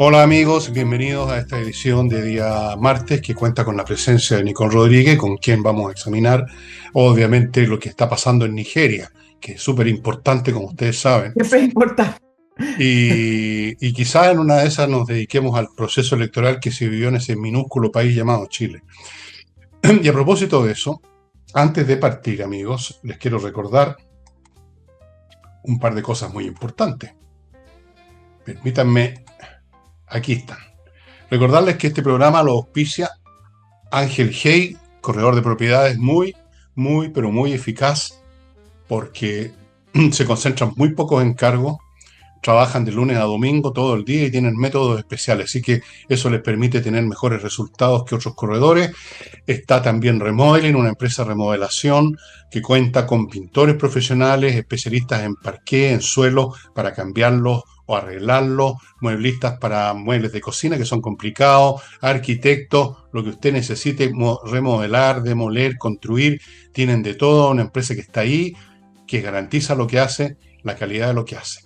Hola amigos, bienvenidos a esta edición de día martes que cuenta con la presencia de Nicole Rodríguez, con quien vamos a examinar obviamente lo que está pasando en Nigeria, que es súper importante como ustedes saben, Siempre es importante. y quizás en una de esas nos dediquemos al proceso electoral que se vivió en ese minúsculo país llamado Chile. Y a propósito de eso, antes de partir amigos, les quiero recordar un par de cosas muy importantes. Permítanme, aquí están. Recordarles que este programa lo auspicia Ángel Hey, corredor de propiedades pero muy eficaz porque se concentran muy pocos encargos, trabajan de lunes a domingo todo el día y tienen métodos especiales, así que eso les permite tener mejores resultados que otros corredores. Está también Remodeling, una empresa de remodelación que cuenta con pintores profesionales, especialistas en parqué, en suelo, para cambiarlos o arreglarlos, mueblistas para muebles de cocina que son complicados, arquitectos, lo que usted necesite remodelar, demoler, construir, tienen de todo, una empresa que está ahí, que garantiza lo que hace, la calidad de lo que hace.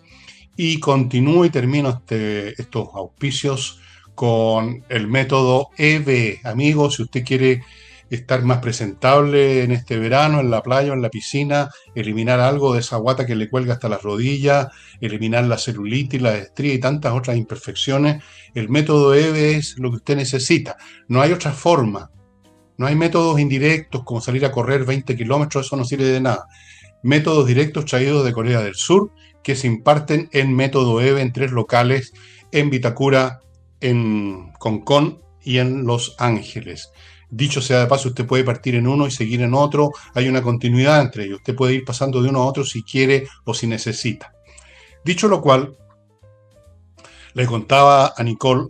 Y continúo y termino estos auspicios con el método EB. Amigos, si usted quiere estar más presentable en este verano, en la playa o en la piscina, eliminar algo de esa guata que le cuelga hasta las rodillas, eliminar la celulitis, la estría y tantas otras imperfecciones, el método EVE es lo que usted necesita. No hay otra forma. No hay métodos indirectos como salir a correr 20 kilómetros, eso no sirve de nada. Métodos directos traídos de Corea del Sur que se imparten en método EVE en 3 locales, en Vitacura, en Concón y en Los Ángeles. Dicho sea de paso, usted puede partir en uno y seguir en otro. Hay una continuidad entre ellos. Usted puede ir pasando de uno a otro si quiere o si necesita. Dicho lo cual, le contaba a Nicole,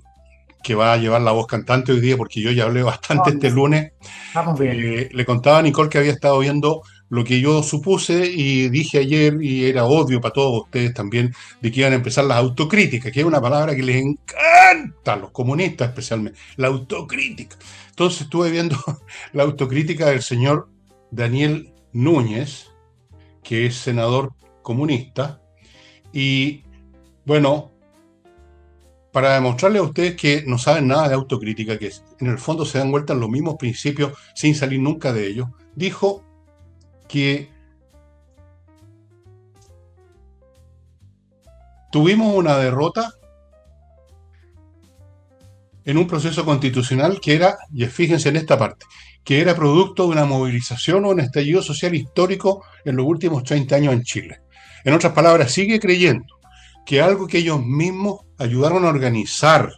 que va a llevar la voz cantante hoy día, porque yo ya hablé bastante Oh, este no, lunes. vamos bien. Le contaba a Nicole que había estado viendo lo que yo supuse y dije ayer, y era obvio para todos ustedes también, de que iban a empezar las autocríticas, que es una palabra que les encanta a los comunistas especialmente, la autocrítica. Entonces estuve viendo la autocrítica del señor Daniel Núñez, que es senador comunista, y bueno, para demostrarles a ustedes que no saben nada de autocrítica, que en el fondo se dan vuelta en los mismos principios sin salir nunca de ellos, dijo que tuvimos una derrota en un proceso constitucional que era, y fíjense en esta parte, que era producto de una movilización o un estallido social histórico en los últimos 30 años en Chile. En otras palabras, sigue creyendo que algo que ellos mismos ayudaron a organizar,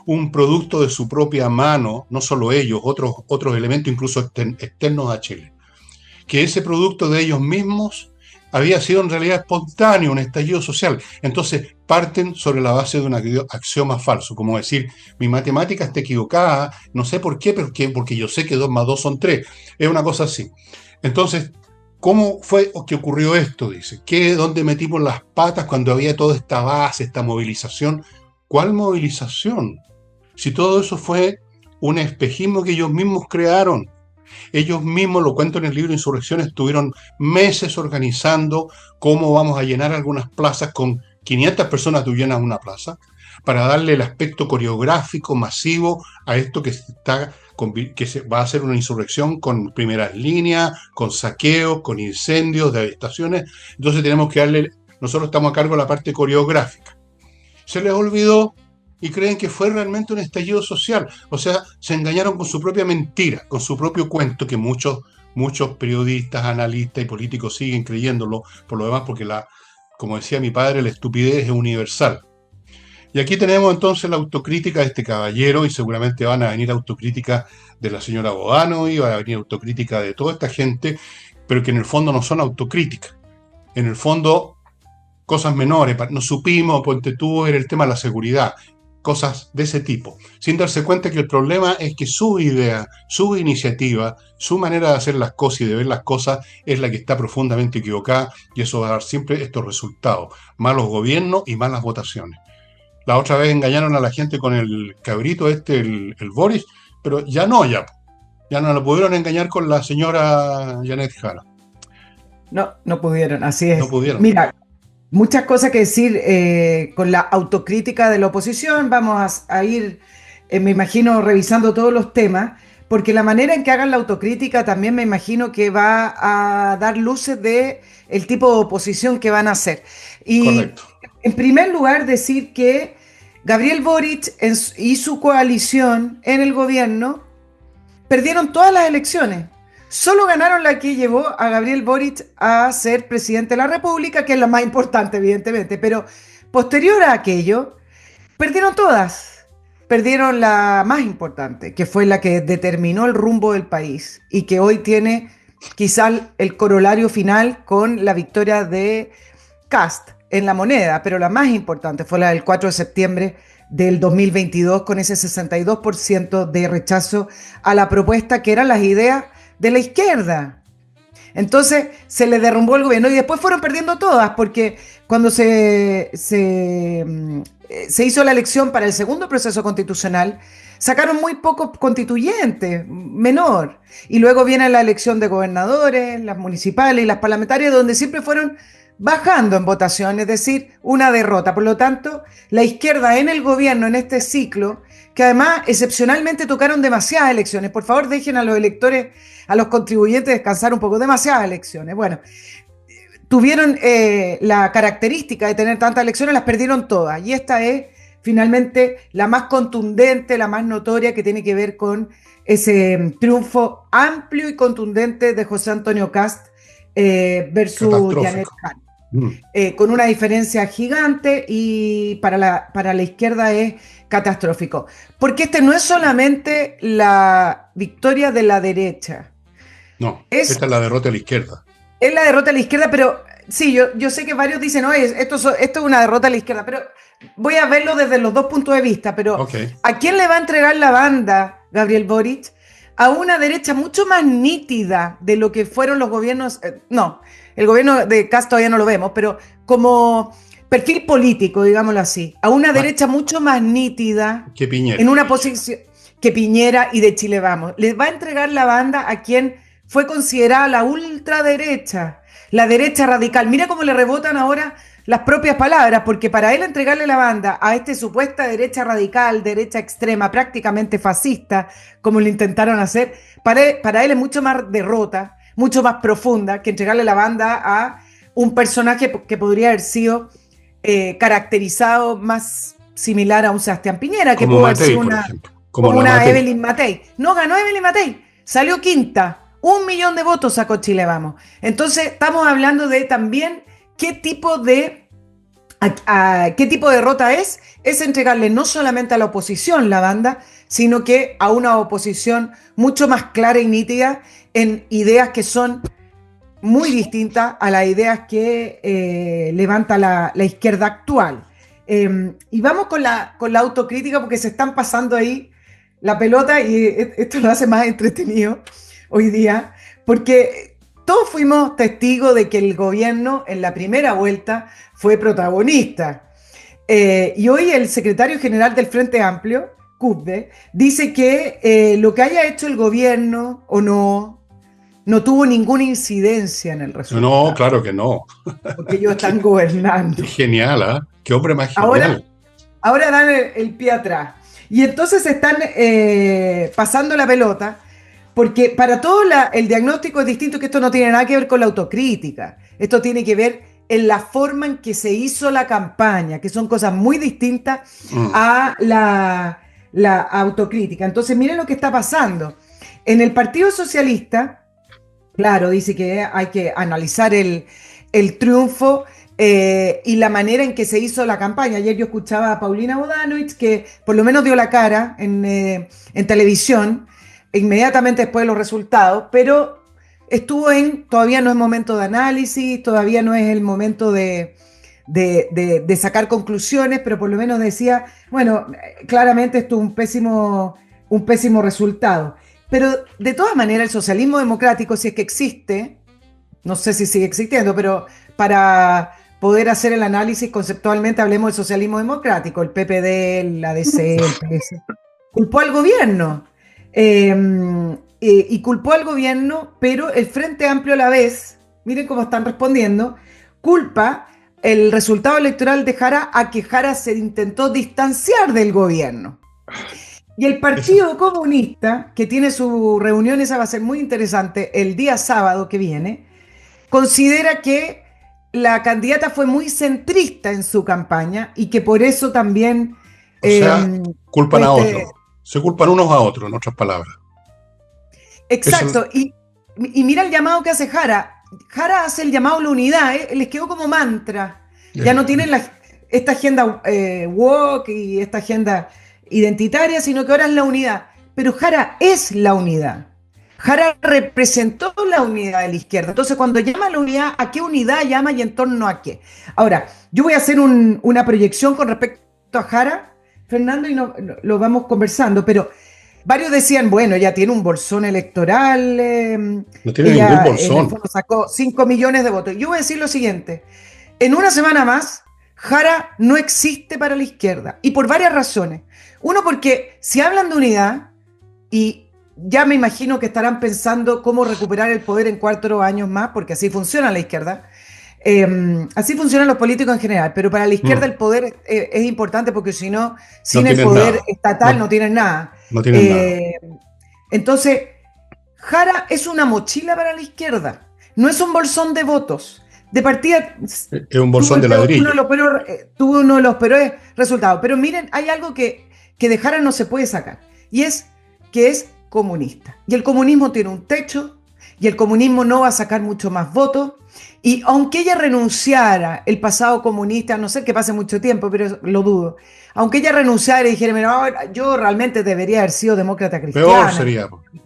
un producto de su propia mano, no solo ellos, otros elementos incluso externos a Chile, que ese producto de ellos mismos había sido en realidad espontáneo, un estallido social. Entonces parten sobre la base de un axioma falso, como decir, mi matemática está equivocada, no sé por qué, porque yo sé que 2 más 2 son 3. Es una cosa así. Entonces, ¿cómo fue que ocurrió esto? Dice, ¿dónde metimos las patas cuando había toda esta base, esta movilización? ¿Cuál movilización? Si todo eso fue un espejismo que ellos mismos crearon. Ellos mismos, lo cuento en el libro Insurrección, estuvieron meses organizando cómo vamos a llenar algunas plazas con 500 personas, tú llenas una plaza, para darle el aspecto coreográfico masivo a esto que se va a ser una insurrección con primeras líneas, con saqueos, con incendios, devastaciones. Entonces tenemos que nosotros estamos a cargo de la parte coreográfica. Se les olvidó y creen que fue realmente un estallido social. O sea, se engañaron con su propia mentira, con su propio cuento, que muchos periodistas, analistas y políticos siguen creyéndolo, por lo demás, porque como decía mi padre, la estupidez es universal. Y aquí tenemos entonces la autocrítica de este caballero, y seguramente van a venir autocríticas de la señora Bodano, y va a venir autocrítica de toda esta gente, pero que en el fondo no son autocríticas. En el fondo, cosas menores, no supimos, ponte tú, era el tema de la seguridad, cosas de ese tipo, sin darse cuenta que el problema es que su idea, su iniciativa, su manera de hacer las cosas y de ver las cosas es la que está profundamente equivocada, y eso va a dar siempre estos resultados, malos gobiernos y malas votaciones. La otra vez engañaron a la gente con el cabrito el Boris, pero ya no lo pudieron engañar con la señora Janet Jara. No, no pudieron, así No es. pudieron. Mira, muchas cosas que decir con la autocrítica de la oposición. Vamos a ir, me imagino, revisando todos los temas, porque la manera en que hagan la autocrítica también me imagino que va a dar luces de el tipo de oposición que van a hacer. Y Correcto. en primer lugar, decir que Gabriel Boric y su coalición en el gobierno perdieron todas las elecciones. Solo ganaron la que llevó a Gabriel Boric a ser presidente de la República, que es la más importante, evidentemente, pero posterior a aquello, perdieron todas. Perdieron la más importante, que fue la que determinó el rumbo del país y que hoy tiene quizás el corolario final con la victoria de Kast en La Moneda, pero la más importante fue la del 4 de septiembre del 2022 con ese 62% de rechazo a la propuesta que eran las ideas de la izquierda. Entonces se le derrumbó el gobierno y después fueron perdiendo todas porque cuando se hizo la elección para el segundo proceso constitucional, sacaron muy pocos constituyentes, menor. Y luego viene la elección de gobernadores, las municipales y las parlamentarias, donde siempre fueron bajando en votación, es decir, una derrota. Por lo tanto, la izquierda en el gobierno, en este ciclo, que además excepcionalmente tocaron demasiadas elecciones. Por favor, dejen a los electores, a los contribuyentes descansar un poco, demasiadas elecciones. Bueno, tuvieron la característica de tener tantas elecciones, las perdieron todas. Y esta es finalmente la más contundente, la más notoria, que tiene que ver con ese triunfo amplio y contundente de José Antonio Kast versus Janet Catastrófico. Khan. Mm. Con una diferencia gigante y para la izquierda es catastrófico. Porque este no es solamente la victoria de la derecha, No, es esta es la derrota de la izquierda. es la derrota de la izquierda, pero sí, yo sé que varios dicen, no, esto es una derrota de la izquierda, pero voy a verlo desde los dos puntos de vista. Pero Ok. ¿a quién le va a entregar la banda Gabriel Boric? A una derecha mucho más nítida de lo que fueron los gobiernos, no, el gobierno de Kast todavía no lo vemos, pero como perfil político, digámoslo así, a una Más derecha mucho más nítida que en Piñera. una posición que Piñera y de Chile Vamos. Les va a entregar la banda a quien fue considerada la ultraderecha, la derecha radical. Mira cómo le rebotan ahora las propias palabras, porque para él entregarle la banda a esta supuesta derecha radical, derecha extrema, prácticamente fascista, como lo intentaron hacer, para él es mucho más derrota, mucho más profunda que entregarle la banda a un personaje que podría haber sido caracterizado más similar a un Sebastián Piñera, que Como pudo haber Matei, sido por ejemplo. Como como la una Matei. Evelyn Matei. No ganó Evelyn Matei, salió quinta. 1 millón de votos sacó Chile Vamos. Entonces, estamos hablando de también qué tipo de, qué tipo de derrota es entregarle no solamente a la oposición la banda, sino que a una oposición mucho más clara y nítida en ideas que son muy distintas a las ideas que levanta la izquierda actual. Y vamos con la autocrítica porque se están pasando ahí la pelota y esto lo hace más entretenido hoy día, porque todos fuimos testigos de que el gobierno en la primera vuelta fue protagonista. Y hoy el secretario general del Frente Amplio, Cubde, dice que lo que haya hecho el gobierno o no tuvo ninguna incidencia en el No, resultado, claro que no. porque ellos Qué, están gobernando. qué genial, ¿ah? Qué hombre más Ahora, genial. ahora dan el pie atrás. Y entonces están pasando la pelota, porque para todos el diagnóstico es distinto, que esto no tiene nada que ver con la autocrítica. Esto tiene que ver en la forma en que se hizo la campaña, que son cosas muy distintas Mm. a la autocrítica. Entonces, miren lo que está pasando. En el Partido Socialista, claro, dice que hay que analizar el triunfo y la manera en que se hizo la campaña. Ayer yo escuchaba a Paulina Bodanovich, que por lo menos dio la cara en televisión, inmediatamente después de los resultados, pero todavía no es momento de análisis, todavía no es el momento de sacar conclusiones, pero por lo menos decía, bueno, claramente esto es un pésimo resultado. Pero de todas maneras, el socialismo democrático, si es que existe, no sé si sigue existiendo, pero para poder hacer el análisis conceptualmente, hablemos del socialismo democrático, el PPD, el ADC, el PS, culpó al gobierno. Y culpó al gobierno, pero el Frente Amplio a la vez, miren cómo están respondiendo, culpa el resultado electoral de Jara a que Jara se intentó distanciar del gobierno. Y el Partido Comunista, que tiene su reunión, esa va a ser muy interesante, el día sábado que viene, considera que la candidata fue muy centrista en su campaña y que por eso también... O sea, culpan a otros. Se culpan unos a otros, en otras palabras. Exacto. Y mira el llamado que hace Jara. Jara hace el llamado a la unidad, les quedó como mantra. Ya no tienen esta agenda woke y esta agenda identitaria, sino que ahora es la unidad. Pero Jara es la unidad. Jara representó la unidad de la izquierda. Entonces, cuando llama a la unidad, ¿a qué unidad llama y en torno a qué? Ahora, yo voy a hacer una proyección con respecto a Jara, Fernando, y lo vamos conversando, pero varios decían, bueno, ella tiene un bolsón electoral. No tiene ningún bolsón. En el fondo sacó 5 millones de votos. Yo voy a decir lo siguiente. En una semana más, Jara no existe para la izquierda. Y por varias razones. Uno, porque si hablan de unidad, y ya me imagino que estarán pensando cómo recuperar el poder en 4 años más, porque así funciona la izquierda. Así funcionan los políticos en general, pero para la izquierda el poder es importante porque si no, sin el poder estatal no tienen nada. No tienen nada. Entonces, Jara es una mochila para la izquierda, no es un bolsón de votos. De partida... Es un bolsón de ladrillo. Tuvo uno de los peores resultados. Pero miren, hay algo que de Jara no se puede sacar, y es que es comunista. Y el comunismo tiene un techo, y el comunismo no va a sacar mucho más votos. Y aunque ella renunciara el pasado comunista, no sé que pase mucho tiempo, pero lo dudo, aunque ella renunciara y dijera, no, yo realmente debería haber sido demócrata cristiana.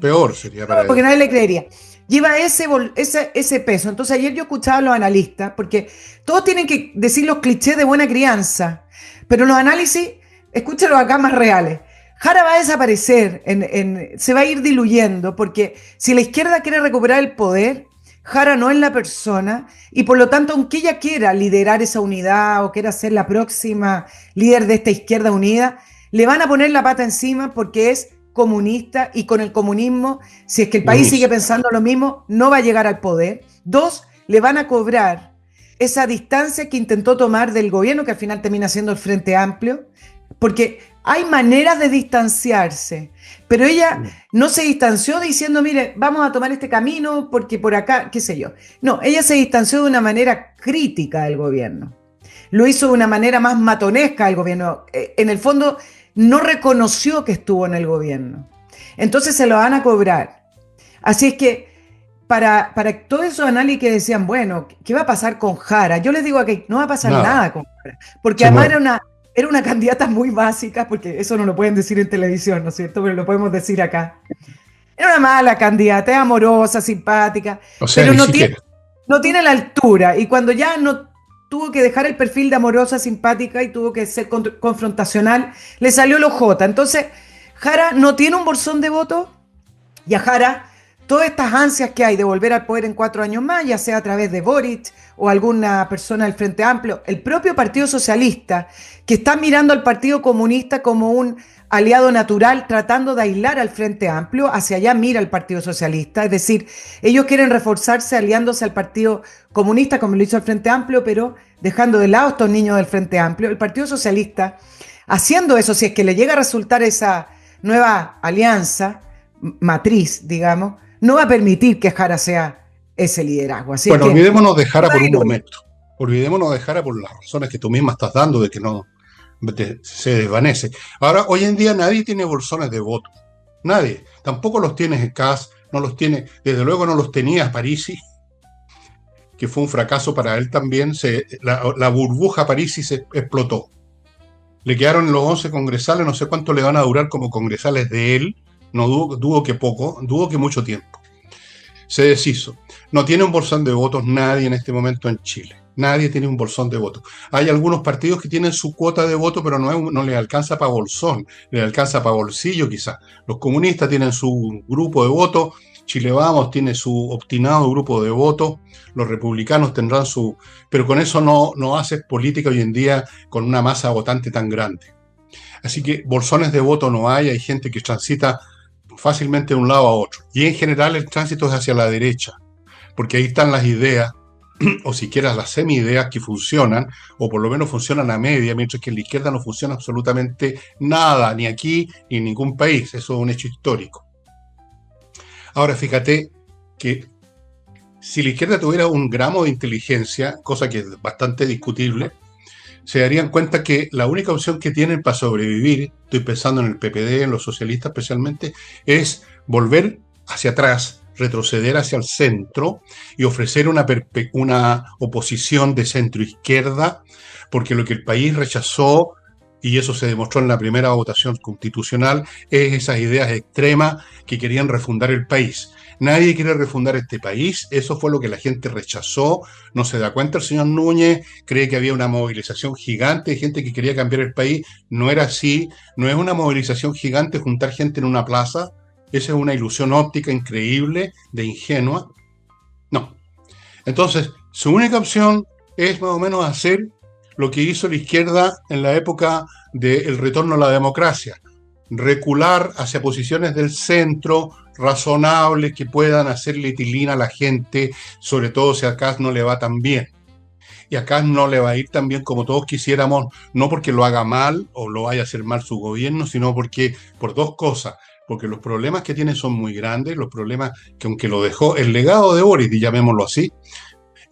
Peor sería para ella. Porque nadie le creería. Lleva ese peso. Entonces ayer yo escuchaba a los analistas, porque todos tienen que decir los clichés de buena crianza, pero los análisis, escúchalos acá más reales. Jara va a desaparecer, se va a ir diluyendo, porque si la izquierda quiere recuperar el poder, Jara no es la persona, y por lo tanto, aunque ella quiera liderar esa unidad o quiera ser la próxima líder de esta izquierda unida, le van a poner la pata encima porque es comunista, y con el comunismo, si es que el país sigue pensando lo mismo, no va a llegar al poder. 2, le van a cobrar esa distancia que intentó tomar del gobierno, que al final termina siendo el Frente Amplio, porque hay maneras de distanciarse, pero ella no se distanció diciendo, mire, vamos a tomar este camino porque por acá, qué sé yo. No, ella se distanció de una manera crítica del gobierno. Lo hizo de una manera más matonesca del gobierno. En el fondo, no reconoció que estuvo en el gobierno. Entonces se lo van a cobrar. Así es que para todos esos análisis que decían, bueno, ¿qué va a pasar con Jara? Yo les digo que no va a pasar nada con Jara, porque además era una candidata muy básica, porque eso no lo pueden decir en televisión, ¿no es cierto? Pero lo podemos decir acá. Era una mala candidata, es amorosa, simpática, o sea, pero no tiene la altura. Y cuando ya no tuvo que dejar el perfil de amorosa, simpática y tuvo que ser confrontacional, le salió el OJ. Entonces, Jara no tiene un bolsón de votos, y a Jara todas estas ansias que hay de volver al poder en 4 años más, ya sea a través de Boric o alguna persona del Frente Amplio, el propio Partido Socialista, que está mirando al Partido Comunista como un aliado natural, tratando de aislar al Frente Amplio, hacia allá mira el Partido Socialista, es decir, ellos quieren reforzarse aliándose al Partido Comunista, como lo hizo el Frente Amplio, pero dejando de lado a estos niños del Frente Amplio. El Partido Socialista, haciendo eso, si es que le llega a resultar esa nueva alianza, matriz, digamos, no va a permitir que Jara sea ese liderazgo. Así bueno, olvidémonos de Jara por un momento. Olvidémonos de Jara por las razones que tú misma estás dando de que no se desvanece. Ahora, hoy en día nadie tiene bolsones de voto. Nadie. Tampoco los tiene Kass, no los tiene, desde luego no los tenía Parisi, que fue un fracaso para él también. La burbuja Parisi se explotó. Le quedaron los 11 congresales, no sé cuánto le van a durar como congresales de él. No dudo que poco, dudo que mucho tiempo. Se deshizo. No tiene un bolsón de votos nadie en este momento en Chile. Nadie tiene un bolsón de votos. Hay algunos partidos que tienen su cuota de voto, pero no les alcanza para bolsón, les alcanza para bolsillo quizás. Los comunistas tienen su grupo de votos, Chile Vamos tiene su obstinado grupo de votos, los republicanos tendrán su... Pero con eso no haces política hoy en día con una masa votante tan grande. Así que bolsones de voto no hay gente que transita fácilmente de un lado a otro. Y en general el tránsito es hacia la derecha, porque ahí están las ideas o siquiera las semi-ideas que funcionan, o por lo menos funcionan a media, mientras que en la izquierda no funciona absolutamente nada, ni aquí ni en ningún país. Eso es un hecho histórico. Ahora, fíjate que si la izquierda tuviera un gramo de inteligencia, cosa que es bastante discutible, se darían cuenta que la única opción que tienen para sobrevivir, estoy pensando en el PPD, en los socialistas especialmente, es volver hacia atrás, retroceder hacia el centro y ofrecer una oposición de centro-izquierda, porque lo que el país rechazó, y eso se demostró en la primera votación constitucional, es esas ideas extremas que querían refundar el país. Nadie quiere refundar este país, eso fue lo que la gente rechazó, no se da cuenta el señor Núñez, cree que había una movilización gigante de gente que quería cambiar el país, no era así, no es una movilización gigante juntar gente en una plaza, esa es una ilusión óptica increíble, de ingenua, no. Entonces, su única opción es más o menos hacer lo que hizo la izquierda en la época del retorno a la democracia, recular hacia posiciones del centro razonables que puedan hacerle tilín a la gente, sobre todo si a Kast no le va tan bien. Y a Kast no le va a ir tan bien como todos quisiéramos, no porque lo haga mal o lo vaya a hacer mal su gobierno, sino porque por dos cosas. Porque los problemas que tiene son muy grandes, los problemas que aunque lo dejó el legado de Boris, llamémoslo así,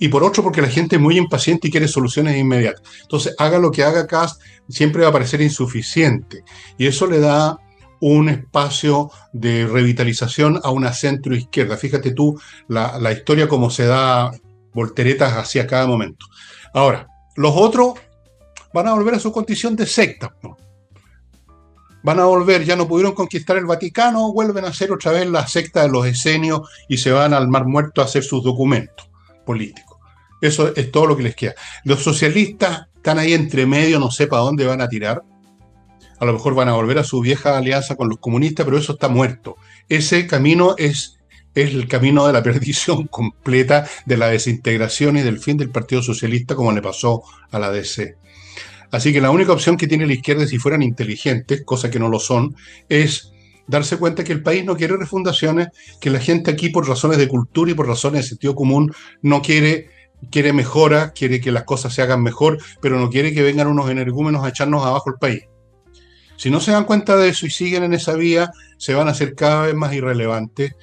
y por otro porque la gente es muy impaciente y quiere soluciones inmediatas. Entonces, haga lo que haga Kast, siempre va a parecer insuficiente. Y eso le da un espacio de revitalización a una centro-izquierda. Fíjate tú la historia como se da volteretas hacia cada momento. Ahora, los otros van a volver a su condición de sectas, ¿no? Van a volver, ya no pudieron conquistar el Vaticano, vuelven a hacer otra vez la secta de los esenios y se van al Mar Muerto a hacer sus documentos políticos. Eso es todo lo que les queda. Los socialistas están ahí entre medio, no sé para dónde van a tirar. A lo mejor van a volver a su vieja alianza con los comunistas, pero eso está muerto. Ese camino es el camino de la perdición completa, de la desintegración y del fin del Partido Socialista, como le pasó a la DC. Así que la única opción que tiene la izquierda, si fueran inteligentes, cosa que no lo son, es darse cuenta que el país no quiere refundaciones, que la gente aquí por razones de cultura y por razones de sentido común no quiere mejora, quiere que las cosas se hagan mejor, pero no quiere que vengan unos energúmenos a echarnos abajo el país. Si no se dan cuenta de eso y siguen en esa vía, se van a hacer cada vez más irrelevantes,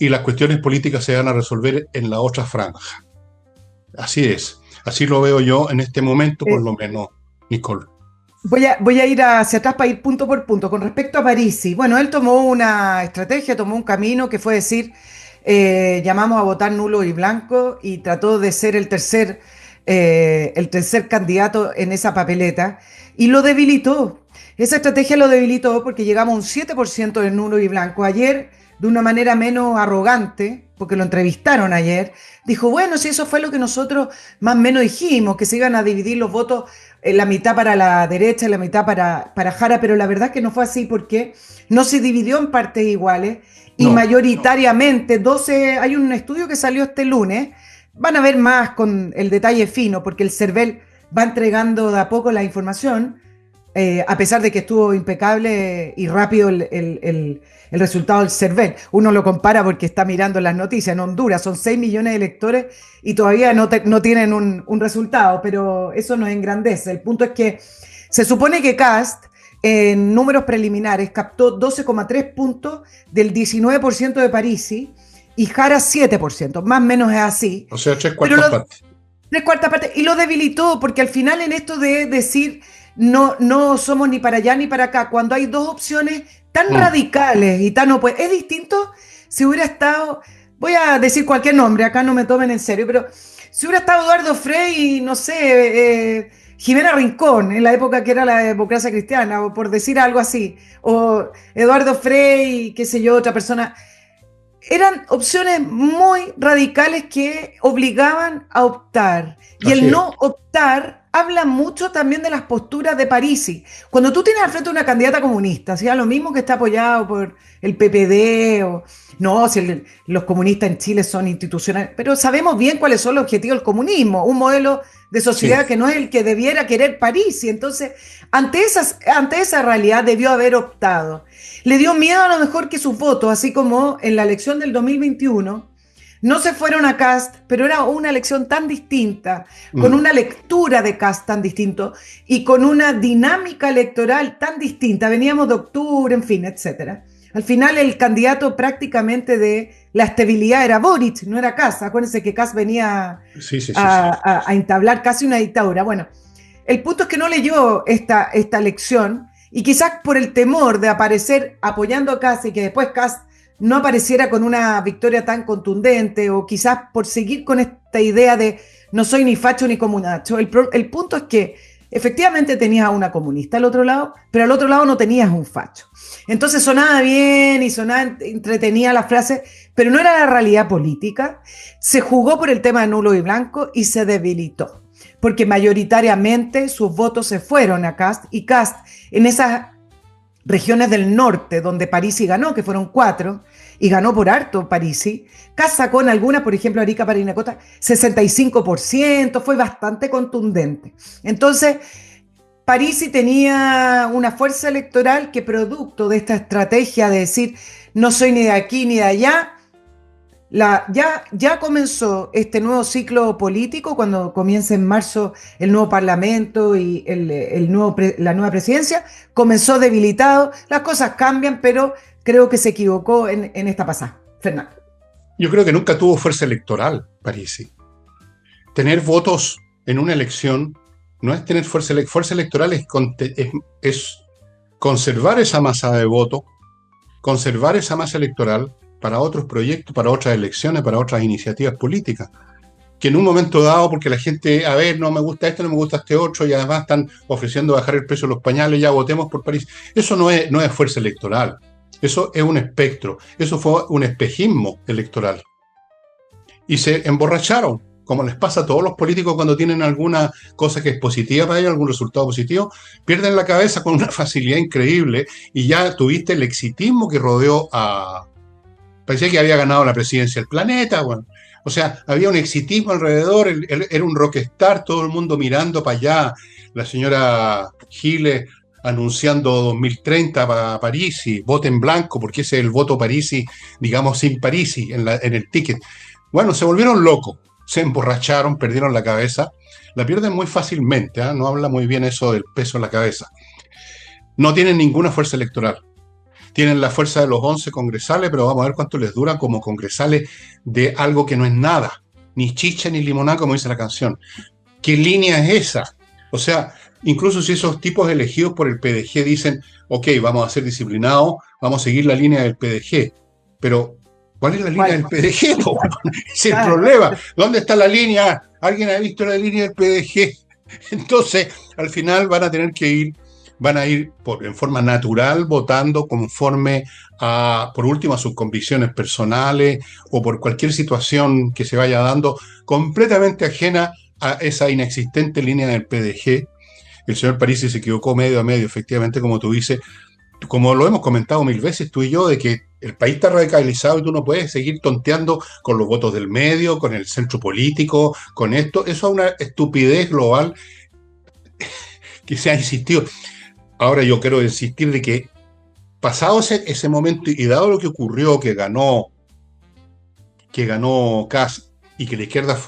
y las cuestiones políticas se van a resolver en la otra franja. Así es. Así lo veo yo en este momento, por lo menos, Nicole. Voy a ir hacia atrás para ir punto por punto. Con respecto a Parisi, bueno, él tomó una estrategia, tomó un camino que fue decir, llamamos a votar nulo y blanco y trató de ser el tercer candidato en esa papeleta y lo debilitó. Esa estrategia lo debilitó porque llegamos a un 7% de nulo y blanco. Ayer, de una manera menos arrogante, porque lo entrevistaron ayer, dijo, bueno, si eso fue lo que nosotros más o menos dijimos, que se iban a dividir los votos, la mitad para la derecha y la mitad para Jara, pero la verdad es que no fue así porque no se dividió en partes iguales y mayoritariamente, 12, hay un estudio que salió este lunes, van a ver más con el detalle fino, porque el CERVEL va entregando de a poco la información, a pesar de que estuvo impecable y rápido el resultado del CERVEL. Uno lo compara porque está mirando las noticias. En Honduras son 6 millones de electores y todavía no tienen un resultado, pero eso nos engrandece. El punto es que se supone que Kast, en números preliminares, captó 12,3 puntos del 19% de Parisi y Jara 7%. Más o menos es así. O sea, 3/4 partes. 3/4 partes. Y lo debilitó porque al final en esto de decir no somos ni para allá ni para acá, cuando hay dos opciones tan radicales y tan opuestas, es distinto si hubiera estado, voy a decir cualquier nombre, acá no me tomen en serio, pero si hubiera estado Eduardo Frei y no sé, Jimena Rincón, en la época que era la democracia cristiana, o por decir algo así, o Eduardo Frei, qué sé yo, otra persona, eran opciones muy radicales que obligaban a optar. Y el no optar habla mucho también de las posturas de Parisi. Cuando tú tienes al frente una candidata comunista, sea lo mismo que está apoyado por el PPD, o no, si los comunistas en Chile son institucionales, pero sabemos bien cuáles son los objetivos del comunismo, un modelo de sociedad que no es el que debiera querer Parisi. Entonces, ante esa realidad debió haber optado. Le dio miedo a lo mejor que sus votos, así como en la elección del 2021, no se fueron a Kast, pero era una elección tan distinta, con Mm. una lectura de Kast tan distinto y con una dinámica electoral tan distinta. Veníamos de octubre, en fin, etcétera. Al final el candidato prácticamente de la estabilidad era Boric, no era Kast. Acuérdense que Kast venía Sí, sí, sí, sí. a entablar casi una dictadura. Bueno, el punto es que no leyó esta lección y quizás por el temor de aparecer apoyando a Kast y que después Kast no apareciera con una victoria tan contundente o quizás por seguir con esta idea de no soy ni facho ni comunacho. El punto es que efectivamente tenías a una comunista al otro lado, pero al otro lado no tenías un facho. Entonces sonaba bien y sonaba entretenida la frase, pero no era la realidad política. Se jugó por el tema de nulo y blanco y se debilitó, porque mayoritariamente sus votos se fueron a Kast y Kast en esas regiones del norte donde Parisi ganó, que fueron 4, y ganó por harto Parisi. Kast sacó en algunas, por ejemplo, Arica, Parinacota, 65%, fue bastante contundente. Entonces, Parisi tenía una fuerza electoral que producto de esta estrategia de decir no soy ni de aquí ni de allá, ya comenzó este nuevo ciclo político cuando comienza en marzo el nuevo parlamento y la nueva presidencia. Comenzó debilitado, las cosas cambian, pero creo que se equivocó en esta pasada. Fernando. Yo creo que nunca tuvo fuerza electoral, Parisi. Tener votos en una elección no es tener fuerza electoral. Fuerza electoral es conservar esa masa de votos, conservar esa masa electoral para otros proyectos, para otras elecciones, para otras iniciativas políticas. Que en un momento dado, porque la gente, a ver, no me gusta esto, no me gusta este otro, y además están ofreciendo bajar el precio de los pañales, ya votemos por París. Eso no es fuerza electoral. Eso es un espectro. Eso fue un espejismo electoral. Y se emborracharon, como les pasa a todos los políticos cuando tienen alguna cosa que es positiva para ellos, algún resultado positivo, pierden la cabeza con una facilidad increíble y ya tuviste el exitismo que rodeó a... Parecía que había ganado la presidencia del planeta, bueno. O sea, había un exitismo alrededor, era un rockstar, todo el mundo mirando para allá. La señora Giles anunciando 2030 para Parisi, voto en blanco, porque ese es el voto Parisi, digamos, sin Parisi en el ticket. Bueno, se volvieron locos, se emborracharon, perdieron la cabeza. La pierden muy fácilmente, ¿eh? No habla muy bien eso del peso en la cabeza. No tienen ninguna fuerza electoral. Tienen la fuerza de los 11 congresales, pero vamos a ver cuánto les dura como congresales de algo que no es nada, ni chicha ni limonada, como dice la canción. ¿Qué línea es esa? O sea, incluso si esos tipos elegidos por el PDG dicen, ok, vamos a ser disciplinados, vamos a seguir la línea del PDG, pero ¿cuál es la línea del PDG? Es el problema. ¿Dónde está la línea? ¿Alguien ha visto la línea del PDG? Entonces, al final van a tener que ir en forma natural votando conforme a, por último, a sus convicciones personales o por cualquier situación que se vaya dando completamente ajena a esa inexistente línea del PDG. El señor Parisi se equivocó medio a medio, efectivamente, como tú dices, como lo hemos comentado 1000 veces tú y yo, de que el país está radicalizado y tú no puedes seguir tonteando con los votos del medio, con el centro político, con esto. Eso es una estupidez global que se ha insistido. Ahora yo quiero insistir de que pasado ese momento y dado lo que ocurrió, que ganó Kast y que la izquierda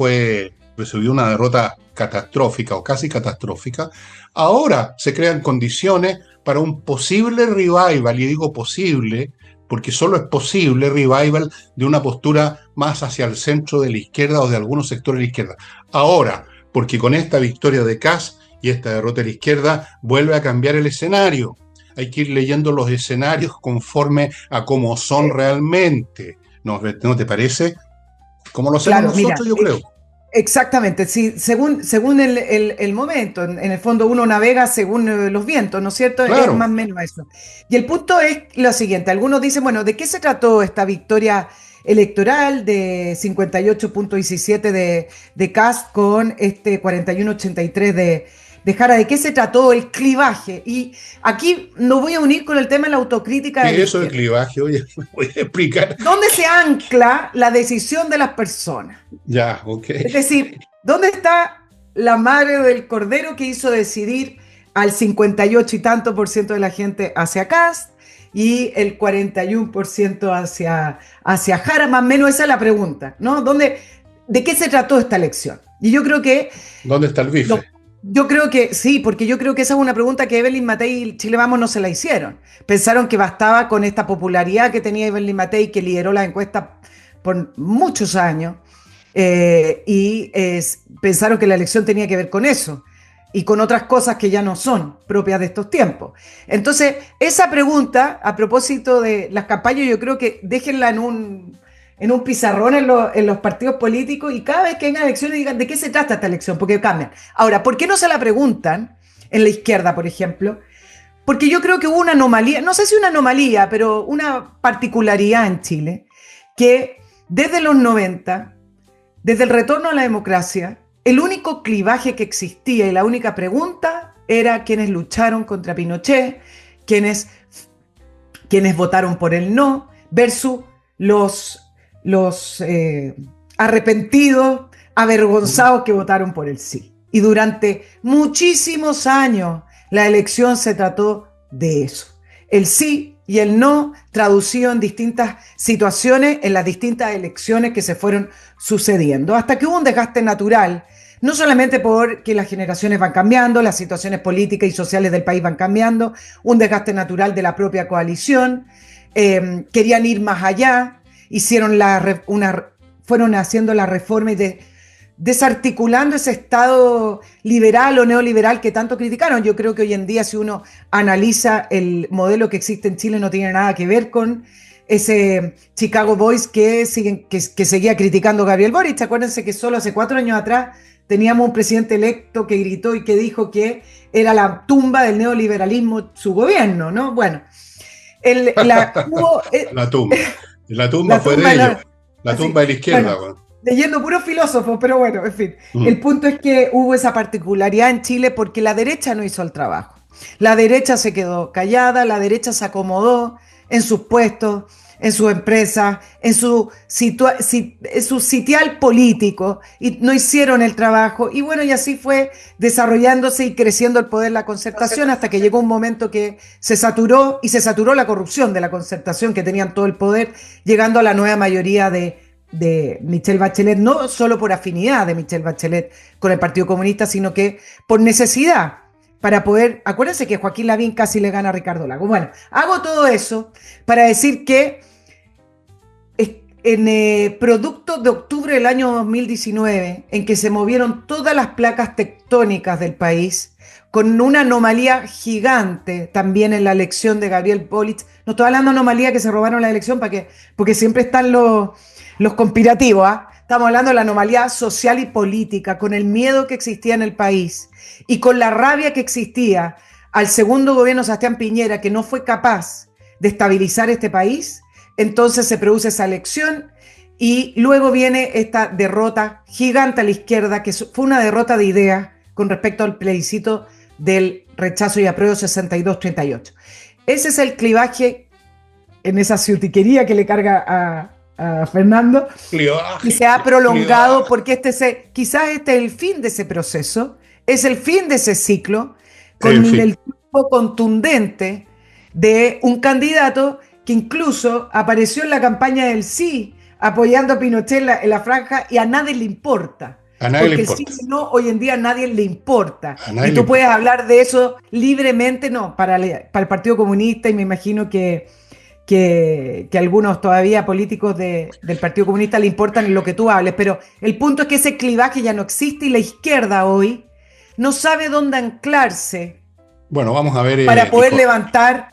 recibió una derrota catastrófica o casi catastrófica, ahora se crean condiciones para un posible revival, y digo posible porque solo es posible revival de una postura más hacia el centro de la izquierda o de algunos sectores de la izquierda. Ahora, porque con esta victoria de Kast y esta derrota de la izquierda vuelve a cambiar el escenario. Hay que ir leyendo los escenarios conforme a cómo son realmente. ¿No te parece? Como lo hacemos nosotros, yo creo. Exactamente, sí, según el momento, en el fondo uno navega según los vientos, ¿no es cierto? Claro. Es más o menos eso. Y el punto es lo siguiente, algunos dicen, bueno, ¿de qué se trató esta victoria electoral de 58.17 de Kast con este 41.83 de Jara? ¿De qué se trató el clivaje? Y aquí lo voy a unir con el tema de la autocrítica. ¿Qué es eso del clivaje? Oye, me voy a explicar. ¿Dónde se ancla la decisión de las personas? Ya, ok. Es decir, ¿dónde está la madre del cordero que hizo decidir al 58 y tanto % de la gente hacia Kast y el 41% hacia Jara, más o menos esa es la pregunta, ¿no? ¿De qué se trató esta elección? Y yo creo que ¿Dónde está el bife? yo creo que sí, porque yo creo que esa es una pregunta que Evelyn Matei y Chile Vamos no se la hicieron. Pensaron que bastaba con esta popularidad que tenía Evelyn Matei, que lideró la encuesta por muchos años, pensaron que la elección tenía que ver con eso y con otras cosas que ya no son propias de estos tiempos. Entonces, esa pregunta, a propósito de las campañas, yo creo que déjenla en un pizarrón en los partidos políticos y cada vez que vengan elecciones digan de qué se trata esta elección, porque cambian. Ahora, ¿por qué no se la preguntan en la izquierda, por ejemplo? Porque yo creo que hubo una anomalía, no sé si una anomalía, pero una particularidad en Chile, que desde los 90, desde el retorno a la democracia, el único clivaje que existía y la única pregunta era quiénes lucharon contra Pinochet, quiénes votaron por el no, versus los arrepentidos, avergonzados que votaron por el sí. Y durante muchísimos años la elección se trató de eso. El sí y el no traducido en distintas situaciones, en las distintas elecciones que se fueron sucediendo, hasta que hubo un desgaste natural, no solamente porque las generaciones van cambiando, las situaciones políticas y sociales del país van cambiando, un desgaste natural de la propia coalición, querían ir más allá, fueron haciendo la reforma y desarticulando ese Estado liberal o neoliberal que tanto criticaron. Yo creo que hoy en día, si uno analiza el modelo que existe en Chile, no tiene nada que ver con ese Chicago Boys que seguía criticando a Gabriel Boric. Acuérdense que solo hace 4 años atrás teníamos un presidente electo que gritó y que dijo que era la tumba del neoliberalismo su gobierno, ¿no? Bueno, La tumba. La tumba fue de ellos. La tumba de la izquierda. Bueno, leyendo puros filósofos, pero bueno, en fin. El punto es que hubo esa particularidad en Chile porque la derecha no hizo el trabajo. La derecha se quedó callada, la derecha se acomodó en sus puestos, en sus empresas, en su sitial político y no hicieron el trabajo. Y bueno, y así fue desarrollándose y creciendo el poder la concertación hasta que llegó un momento que se saturó la corrupción de la concertación, que tenían todo el poder, llegando a la nueva mayoría de Michelle Bachelet, no solo por afinidad de Michelle Bachelet con el Partido Comunista, sino que por necesidad para poder, acuérdense que Joaquín Lavín casi le gana a Ricardo Lagos. Bueno, hago todo eso para decir que en producto de octubre del año 2019, en que se movieron todas las placas tectónicas del país, con una anomalía gigante también en la elección de Gabriel Boric. No estoy hablando de anomalía que se robaron la elección porque siempre están los conspirativos, ¿eh? Estamos hablando de la anomalía social y política, con el miedo que existía en el país y con la rabia que existía al segundo gobierno Sebastián Piñera, que no fue capaz de estabilizar este país. Entonces se produce esa elección y luego viene esta derrota gigante a la izquierda, que fue una derrota de ideas con respecto al plebiscito del rechazo y apruebo 62-38. Ese es el clivaje en esa ciutiquería que le carga a Fernando, que se ha prolongado porque quizás este es el fin de ese proceso, es el fin de ese ciclo, con el tiempo contundente de un candidato que incluso apareció en la campaña del sí, apoyando a Pinochet en la franja, y a nadie le importa. Porque el sí no, hoy en día a nadie le importa. Y tú puedes hablar de eso libremente, no, para el Partido Comunista, y me imagino que algunos todavía políticos del Partido Comunista le importan en lo que tú hables, pero el punto es que ese clivaje ya no existe y la izquierda hoy no sabe dónde anclarse. Bueno, vamos a ver. Para poder levantar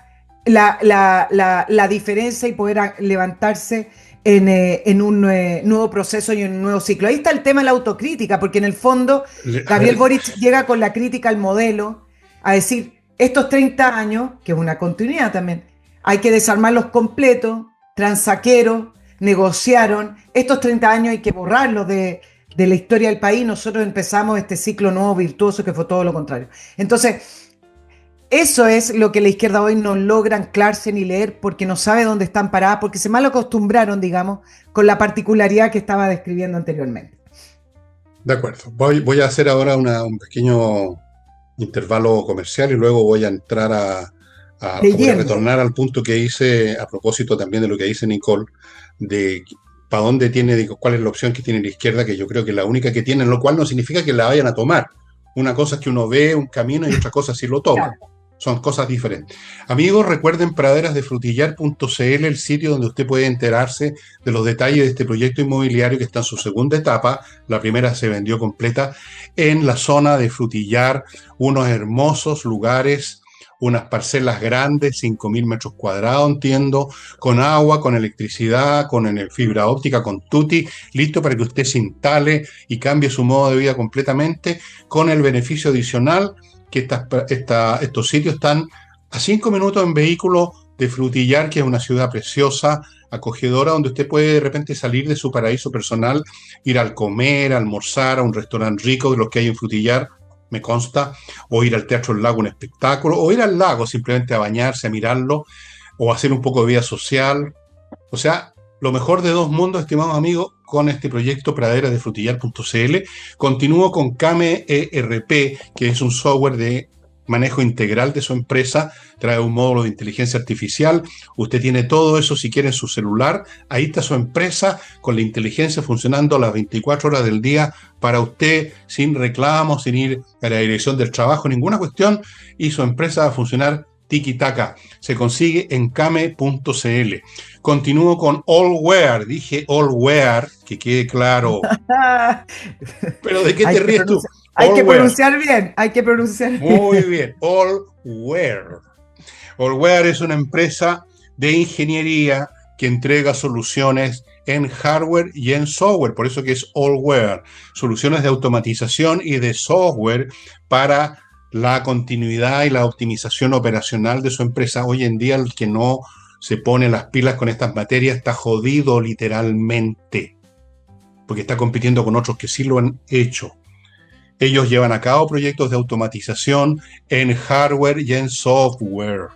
la diferencia y poder levantarse en un nuevo proceso y en un nuevo ciclo. Ahí está el tema de la autocrítica, porque en el fondo Gabriel Boric llega con la crítica al modelo a decir, estos 30 años, que es una continuidad también, hay que desarmarlos completos, transaqueros, negociaron, estos 30 años hay que borrarlos de la historia del país, nosotros empezamos este ciclo nuevo virtuoso que fue todo lo contrario. Entonces, eso es lo que la izquierda hoy no logra anclarse ni leer porque no sabe dónde están paradas, porque se mal acostumbraron, digamos, con la particularidad que estaba describiendo anteriormente. De acuerdo. Voy a hacer ahora un pequeño intervalo comercial y luego voy a entrar Voy a leyendo. retornar al punto que hice, a propósito también de lo que dice Nicole, de para dónde tiene, digo, cuál es la opción que tiene la izquierda, que yo creo que es la única que tiene, lo cual no significa que la vayan a tomar. Una cosa es que uno ve un camino y otra cosa es si lo toma. Claro. Son cosas diferentes. Amigos, recuerden praderasdefrutillar.cl, el sitio donde usted puede enterarse de los detalles de este proyecto inmobiliario que está en su segunda etapa. La primera se vendió completa en la zona de Frutillar, unos hermosos lugares, unas parcelas grandes, 5.000 metros cuadrados, entiendo, con agua, con electricidad, con fibra óptica, con tutti, listo para que usted se instale y cambie su modo de vida completamente, con el beneficio adicional que estos sitios están a 5 minutos en vehículo de Frutillar, que es una ciudad preciosa, acogedora, donde usted puede de repente salir de su paraíso personal, ir al comer, a almorzar a un restaurante rico de los que hay en Frutillar, me consta, o ir al Teatro del Lago, un espectáculo, o ir al lago simplemente a bañarse, a mirarlo, o hacer un poco de vida social. O sea, lo mejor de dos mundos, estimados amigos, con este proyecto praderasdefrutillar.cl. Continúo con Kame ERP, que es un software de manejo integral de su empresa, trae un módulo de inteligencia artificial, usted tiene todo eso si quiere en su celular, ahí está su empresa con la inteligencia funcionando las 24 horas del día para usted, sin reclamos, sin ir a la dirección del trabajo, ninguna cuestión, y su empresa va a funcionar tiki-taka. Se consigue en kame.cl. Continúo con Allwear, dije Allwear, que quede claro. ¿Pero de qué te ríes tú? Hay que pronunciar bien, hay que pronunciar bien. Muy bien, Allwear. Allwear es una empresa de ingeniería que entrega soluciones en hardware y en software, por eso que es Allwear, soluciones de automatización y de software para la continuidad y la optimización operacional de su empresa. Hoy en día el que no se pone las pilas con estas materias está jodido literalmente, porque está compitiendo con otros que sí lo han hecho. Ellos llevan a cabo proyectos de automatización en hardware y en software.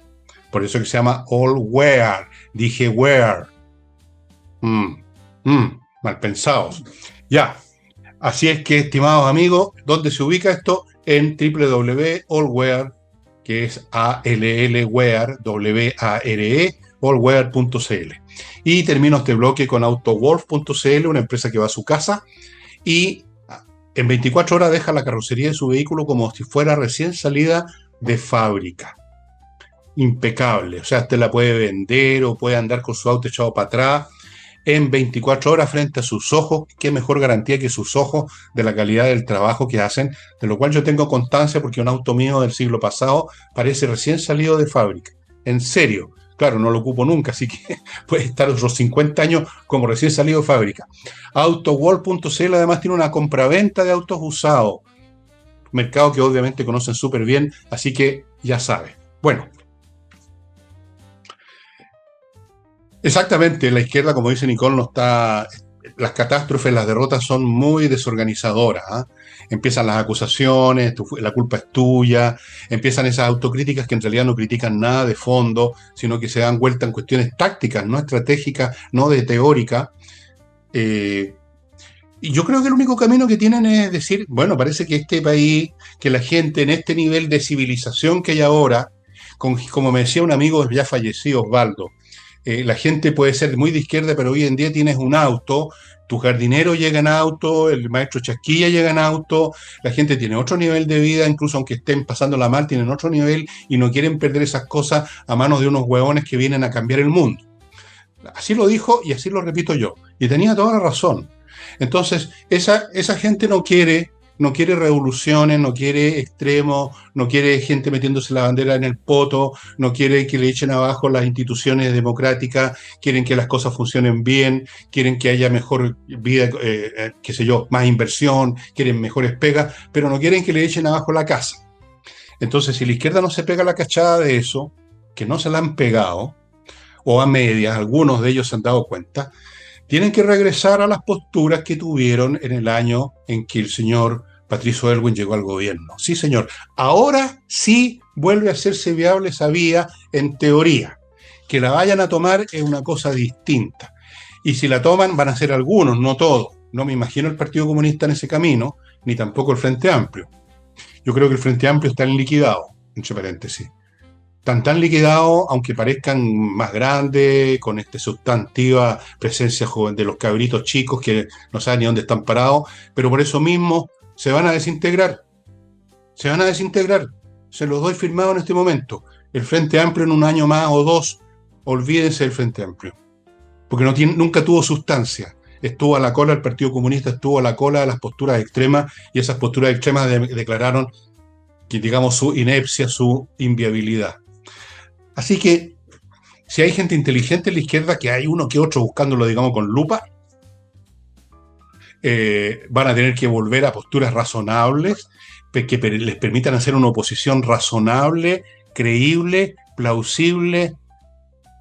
Por eso que se llama Allwear. Dije wear. Mal pensados. Ya. Así es que, estimados amigos, ¿dónde se ubica esto? En www.allwear, que es ALLwear, W-A-R-E, allwear.cl. Y termino este bloque con autowolf.cl, una empresa que va a su casa y en 24 horas deja la carrocería de su vehículo como si fuera recién salida de fábrica. Impecable. O sea, usted la puede vender o puede andar con su auto echado para atrás en 24 horas frente a sus ojos. Qué mejor garantía que sus ojos de la calidad del trabajo que hacen, de lo cual yo tengo constancia porque un auto mío del siglo pasado parece recién salido de fábrica. En serio. Claro, no lo ocupo nunca, así que puede estar otros 50 años como recién salido de fábrica. Autoworld.cl además tiene una compraventa de autos usados, mercado que obviamente conocen súper bien, así que ya saben. Bueno, exactamente, la izquierda, como dice Nicole, no está. Las catástrofes, las derrotas son muy desorganizadoras, ¿eh? Empiezan las acusaciones, la culpa es tuya, empiezan esas autocríticas que en realidad no critican nada de fondo, sino que se dan vuelta en cuestiones tácticas, no estratégicas, no de teórica. Y yo creo que el único camino que tienen es decir, bueno, parece que este país, que la gente en este nivel de civilización que hay ahora, como me decía un amigo ya fallecido, Osvaldo, la gente puede ser muy de izquierda, pero hoy en día tienes un auto, tu jardinero llega en auto, el maestro Chasquilla llega en auto, la gente tiene otro nivel de vida, incluso aunque estén pasándola mal, tienen otro nivel y no quieren perder esas cosas a manos de unos huevones que vienen a cambiar el mundo. Así lo dijo y así lo repito yo. Y tenía toda la razón. Entonces, esa gente no quiere revoluciones, no quiere extremos, no quiere gente metiéndose la bandera en el poto, no quiere que le echen abajo las instituciones democráticas, quieren que las cosas funcionen bien, quieren que haya mejor vida, qué sé yo, más inversión, quieren mejores pegas, pero no quieren que le echen abajo la casa. Entonces, si la izquierda no se pega la cachada de eso, que no se la han pegado, o a medias, algunos de ellos se han dado cuenta, tienen que regresar a las posturas que tuvieron en el año en que el señor Patricio Aylwin llegó al gobierno. Sí, señor. Ahora sí vuelve a hacerse viable esa vía en teoría. Que la vayan a tomar es una cosa distinta. Y si la toman van a ser algunos, no todos. No me imagino el Partido Comunista en ese camino, ni tampoco el Frente Amplio. Yo creo que el Frente Amplio está liquidado, entre paréntesis. tan liquidados, aunque parezcan más grandes, con sustantiva presencia joven de los cabritos chicos que no saben ni dónde están parados, pero por eso mismo se van a desintegrar. Se van a desintegrar. Se los doy firmado en este momento. El Frente Amplio en un año más o dos, olvídense del Frente Amplio. Porque nunca tuvo sustancia. Estuvo a la cola, el Partido Comunista estuvo a la cola de las posturas extremas, y esas posturas extremas declararon que, digamos, su inepcia, su inviabilidad. Así que, si hay gente inteligente en la izquierda, que hay uno que otro buscándolo, digamos, con lupa, van a tener que volver a posturas razonables, que les permitan hacer una oposición razonable, creíble, plausible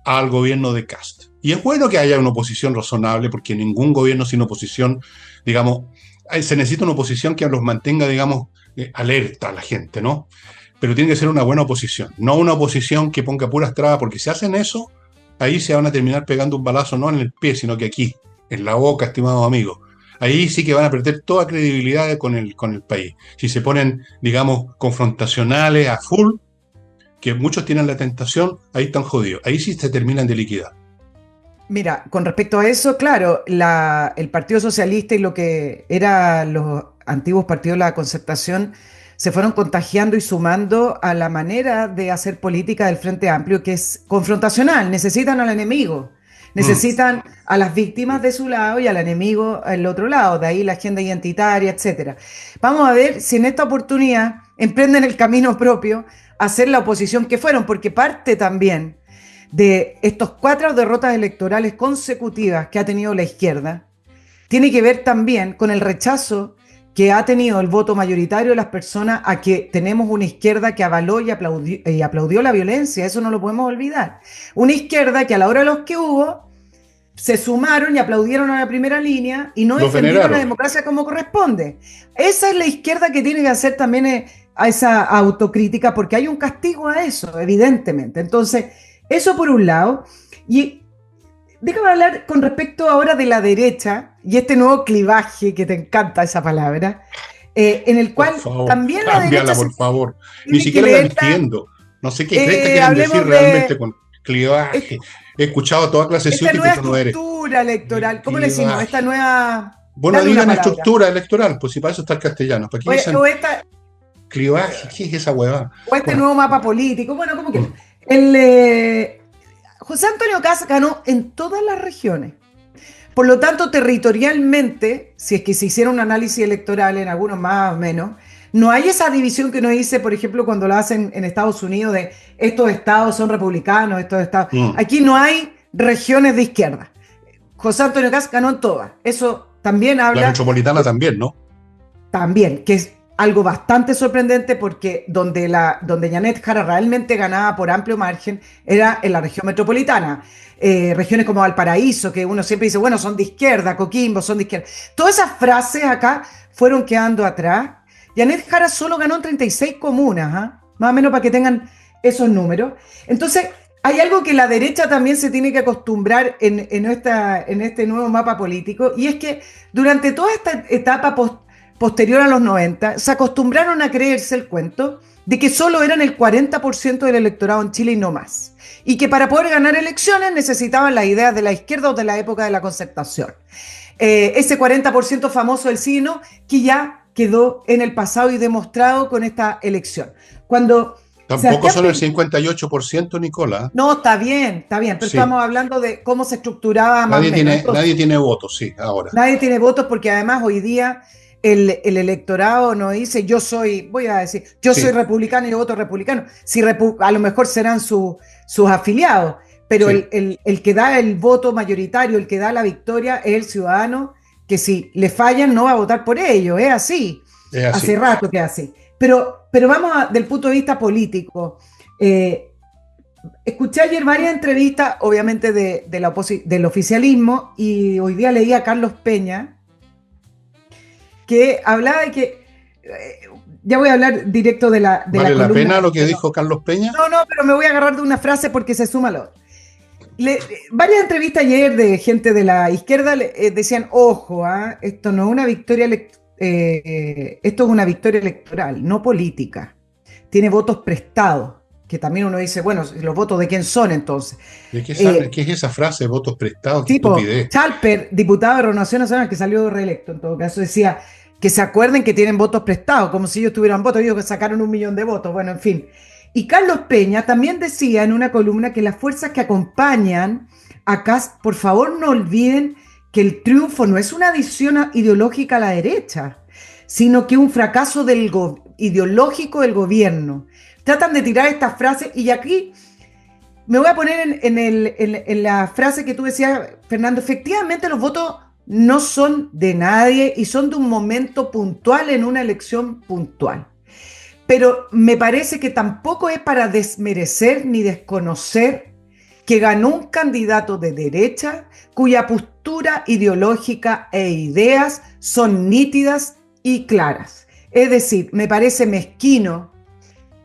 al gobierno de Kast. Y es bueno que haya una oposición razonable, porque ningún gobierno sin oposición, digamos, se necesita una oposición que los mantenga, digamos, alerta a la gente, ¿no? Pero tiene que ser una buena oposición, no una oposición que ponga puras trabas, porque si hacen eso, ahí se van a terminar pegando un balazo no en el pie, sino que aquí, en la boca, estimados amigos. Ahí sí que van a perder toda credibilidad con el país. Si se ponen, digamos, confrontacionales a full, que muchos tienen la tentación, ahí están jodidos. Ahí sí se terminan de liquidar. Mira, con respecto a eso, claro, el Partido Socialista y lo que eran los antiguos partidos de la Concertación se fueron contagiando y sumando a la manera de hacer política del Frente Amplio, que es confrontacional. Necesitan al enemigo, necesitan a las víctimas de su lado y al enemigo al otro lado, de ahí la agenda identitaria, etcétera. Vamos a ver si en esta oportunidad emprenden el camino propio a hacer la oposición que fueron, porque parte también de estos 4 derrotas electorales consecutivas que ha tenido la izquierda, tiene que ver también con el rechazo que ha tenido el voto mayoritario de las personas a que tenemos una izquierda que avaló y aplaudió la violencia. Eso no lo podemos olvidar. Una izquierda que a la hora de los que hubo se sumaron y aplaudieron a la primera línea y no defendieron la democracia como corresponde. Esa es la izquierda que tiene que hacer también a esa autocrítica, porque hay un castigo a eso, evidentemente. Entonces, eso por un lado. Y déjame hablar con respecto ahora de la derecha y este nuevo clivaje, que te encanta esa palabra, en el cual también la derecha... por favor. Ni siquiera la entiendo. No sé qué crees que quieren decir realmente con clivaje. He escuchado toda clase de esta nueva estructura electoral. ¿Cómo le decimos? Esta nueva... Bueno, digan estructura electoral, pues si para eso está el castellano. ¿Para qué dicen clivaje? ¿Qué es esa huevada? O este nuevo mapa político. Bueno, ¿cómo que? José Antonio Kast ganó en todas las regiones. Por lo tanto, territorialmente, si es que se hiciera un análisis electoral en algunos más o menos, no hay esa división que uno dice, por ejemplo, cuando lo hacen en Estados Unidos, de estos estados son republicanos, estos estados... Aquí no hay regiones de izquierda. José Antonio Kast ganó en todas. Eso también habla... La metropolitana también, ¿no? También, que es algo bastante sorprendente, porque donde Janet Jara realmente ganaba por amplio margen era en la región metropolitana. Regiones como Valparaíso, que uno siempre dice, bueno, son de izquierda, Coquimbo, son de izquierda. Todas esas frases acá fueron quedando atrás. Janet Jara solo ganó en 36 comunas, más o menos para que tengan esos números. Entonces, hay algo que la derecha también se tiene que acostumbrar en este nuevo mapa político, y es que durante toda esta etapa posterior a los 90, se acostumbraron a creerse el cuento de que solo eran el 40% del electorado en Chile y no más. Y que para poder ganar elecciones necesitaban las ideas de la izquierda o de la época de la Concertación. Ese 40% famoso del sí y no, que ya quedó en el pasado y demostrado con esta elección. Tampoco son el 58%, Nicola. No, está bien, pero sí, estamos hablando de cómo se estructuraba más o menos. Entonces, nadie tiene votos, sí, ahora. Nadie tiene votos, porque además hoy día el electorado no dice yo soy republicano y yo voto republicano. A lo mejor serán sus afiliados, pero sí, el que da el voto mayoritario, el que da la victoria, es el ciudadano, que si le fallan no va a votar por ellos. Es así. Hace rato que es así. Pero vamos del punto de vista político. Escuché ayer varias entrevistas, obviamente, del oficialismo, y hoy día leí a Carlos Peña, que hablaba de que... ya voy a hablar directo de la ¿Vale la pena lo que dijo Carlos Peña? No, pero me voy a agarrar de una frase porque se suma lo otro. Varias entrevistas ayer de gente de la izquierda decían, ojo, esto no es una victoria esto es una victoria electoral, no política. Tiene votos prestados. que también uno dice, bueno, ¿los votos de quién son entonces? ¿Qué es esa frase, votos prestados? ¡Qué Tipo, estupidez! Chalper, diputado de Renovación Nacional, que salió reelecto, en todo caso, decía que se acuerden que tienen votos prestados, como si ellos tuvieran votos, digo que sacaron 1 millón de votos, bueno, en fin. Y Carlos Peña también decía en una columna que las fuerzas que acompañan a Kast, por favor no olviden que el triunfo no es una adición ideológica a la derecha, sino que un fracaso ideológico del gobierno. Tratan de tirar estas frases y aquí me voy a poner en la frase que tú decías, Fernando. Efectivamente, los votos no son de nadie y son de un momento puntual en una elección puntual. Pero me parece que tampoco es para desmerecer ni desconocer que ganó un candidato de derecha cuya postura ideológica e ideas son nítidas y claras. Es decir, me parece mezquino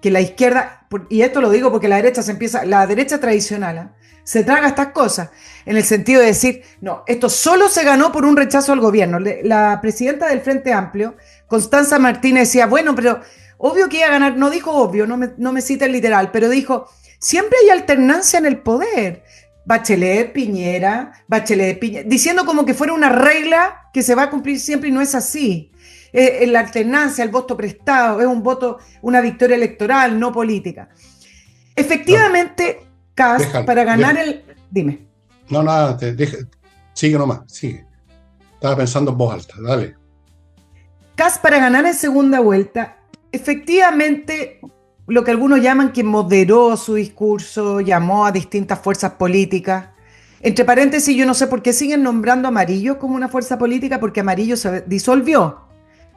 que la izquierda, y esto lo digo porque la derecha tradicional, se traga estas cosas, en el sentido de decir, no, esto solo se ganó por un rechazo al gobierno. La presidenta del Frente Amplio, Constanza Martínez, decía, bueno, pero obvio que iba a ganar, no dijo obvio, no me cita el literal, pero dijo, siempre hay alternancia en el poder. Bachelet, Piñera, diciendo como que fuera una regla que se va a cumplir siempre y no es así. La alternancia, el voto prestado, es un voto, una victoria electoral, no política. Efectivamente, Kast, para ganar Dime. No, nada, sigue nomás, sigue. Estaba pensando en voz alta, dale. Kast, para ganar en segunda vuelta, efectivamente, lo que algunos llaman que moderó su discurso, llamó a distintas fuerzas políticas. Entre paréntesis, yo no sé por qué siguen nombrando a Amarillo como una fuerza política, porque Amarillo se disolvió.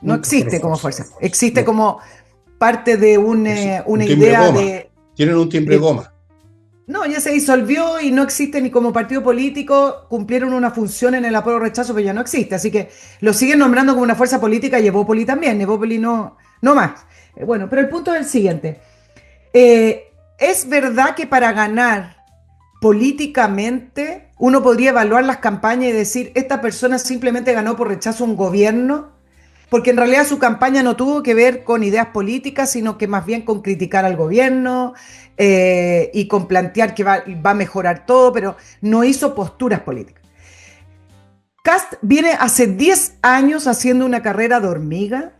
No existe como fuerza, existe como parte de una idea de... Tienen un timbre goma. No, ya se disolvió y no existe ni como partido político, cumplieron una función en el apruebo rechazo, pero ya no existe, así que lo siguen nombrando como una fuerza política y Evópoli también, Evópoli no más. Bueno, pero el punto es el siguiente. Es verdad que para ganar políticamente uno podría evaluar las campañas y decir, esta persona simplemente ganó por rechazo a un gobierno, porque en realidad su campaña no tuvo que ver con ideas políticas, sino que más bien con criticar al gobierno y con plantear que va a mejorar todo, pero no hizo posturas políticas. Kast viene hace 10 años haciendo una carrera de hormiga,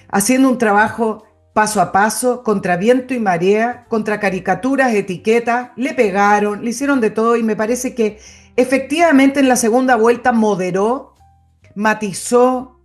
haciendo un trabajo paso a paso, contra viento y marea, contra caricaturas, etiquetas, le pegaron, le hicieron de todo y me parece que efectivamente en la segunda vuelta moderó, matizó,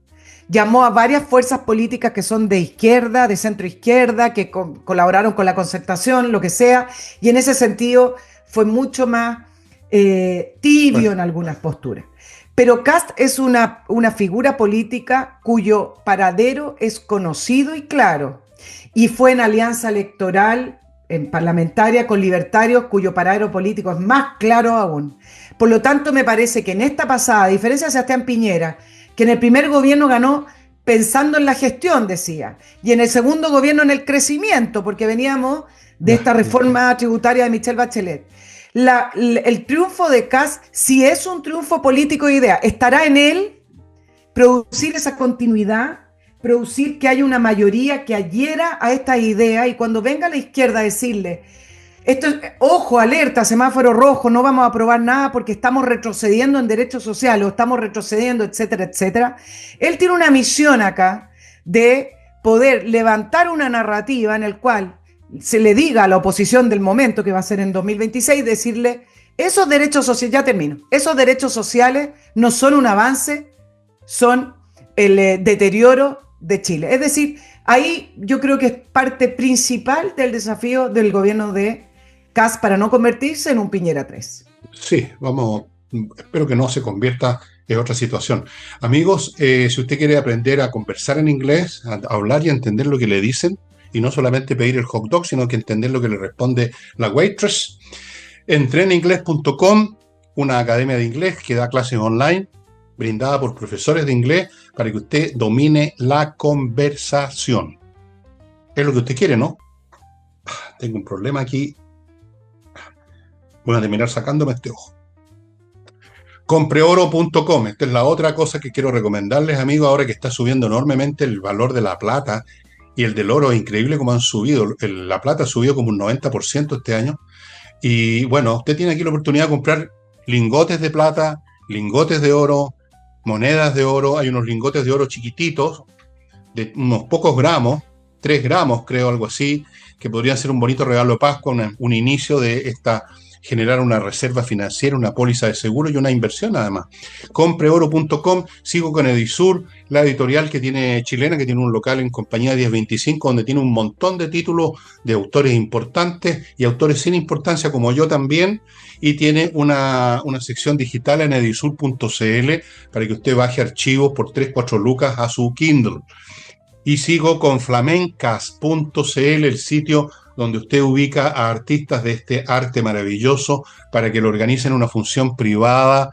llamó a varias fuerzas políticas que son de izquierda, de centro izquierda, que colaboraron con la Concertación, lo que sea, y en ese sentido fue mucho más tibio en algunas posturas. Pero Kast es una figura política cuyo paradero es conocido y claro, y fue en alianza electoral, en parlamentaria, con libertarios, cuyo paradero político es más claro aún. Por lo tanto, me parece que en esta pasada, a diferencia de Sebastián Piñera, que en el primer gobierno ganó pensando en la gestión, decía, y en el segundo gobierno en el crecimiento, porque veníamos de esta reforma tributaria de Michelle Bachelet. El triunfo de Kast, si es un triunfo político de idea, estará en él producir esa continuidad, producir que haya una mayoría que adhiera a esta idea, y cuando venga la izquierda a decirle, ojo, alerta, semáforo rojo, no vamos a aprobar nada porque estamos retrocediendo en derechos sociales o estamos retrocediendo, etcétera, etcétera. Él tiene una misión acá de poder levantar una narrativa en el cual se le diga a la oposición del momento, que va a ser en 2026, decirle, esos derechos sociales, ya termino, esos derechos sociales no son un avance, son el deterioro de Chile. Es decir, ahí yo creo que es parte principal del desafío del gobierno de Kast para no convertirse en un Piñera 3. Sí, espero que no se convierta en otra situación. Amigos, si usted quiere aprender a conversar en inglés, a hablar y a entender lo que le dicen, y no solamente pedir el hot dog, sino que entender lo que le responde la waitress, entreninglés.com, una academia de inglés que da clases online, brindada por profesores de inglés, para que usted domine la conversación. Es lo que usted quiere, ¿no? Tengo un problema aquí. Voy a terminar sacándome este ojo. Compreoro.com. Esta es la otra cosa que quiero recomendarles, amigos, ahora que está subiendo enormemente el valor de la plata y el del oro es increíble como han subido. La plata ha subido como un 90% este año. Y bueno, usted tiene aquí la oportunidad de comprar lingotes de plata, lingotes de oro, monedas de oro. Hay unos lingotes de oro chiquititos, de unos pocos gramos, 3 gramos creo, algo así, que podrían ser un bonito regalo de Pascua, un inicio de generar una reserva financiera, una póliza de seguro y una inversión además. Compreoro.com, sigo con Edisur, la editorial que tiene chilena, que tiene un local en Compañía 1025, donde tiene un montón de títulos de autores importantes y autores sin importancia, como yo también, y tiene una sección digital en edisur.cl para que usted baje archivos por 3, 4 lucas a su Kindle. Y sigo con flamencas.cl, el sitio donde usted ubica a artistas de este arte maravilloso para que lo organicen una función privada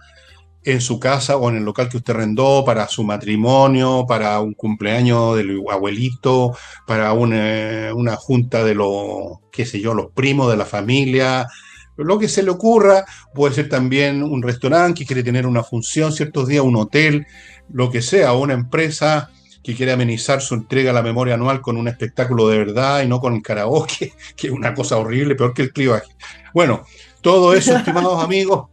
en su casa o en el local que usted arrendó, para su matrimonio, para un cumpleaños del abuelito, para una junta de los, qué sé yo, los primos de la familia, lo que se le ocurra. Puede ser también un restaurante que quiere tener una función ciertos días, un hotel, lo que sea, o una empresa que quiere amenizar su entrega a la memoria anual con un espectáculo de verdad y no con el karaoke, que es una cosa horrible, peor que el clivaje. Bueno, todo eso, estimados amigos,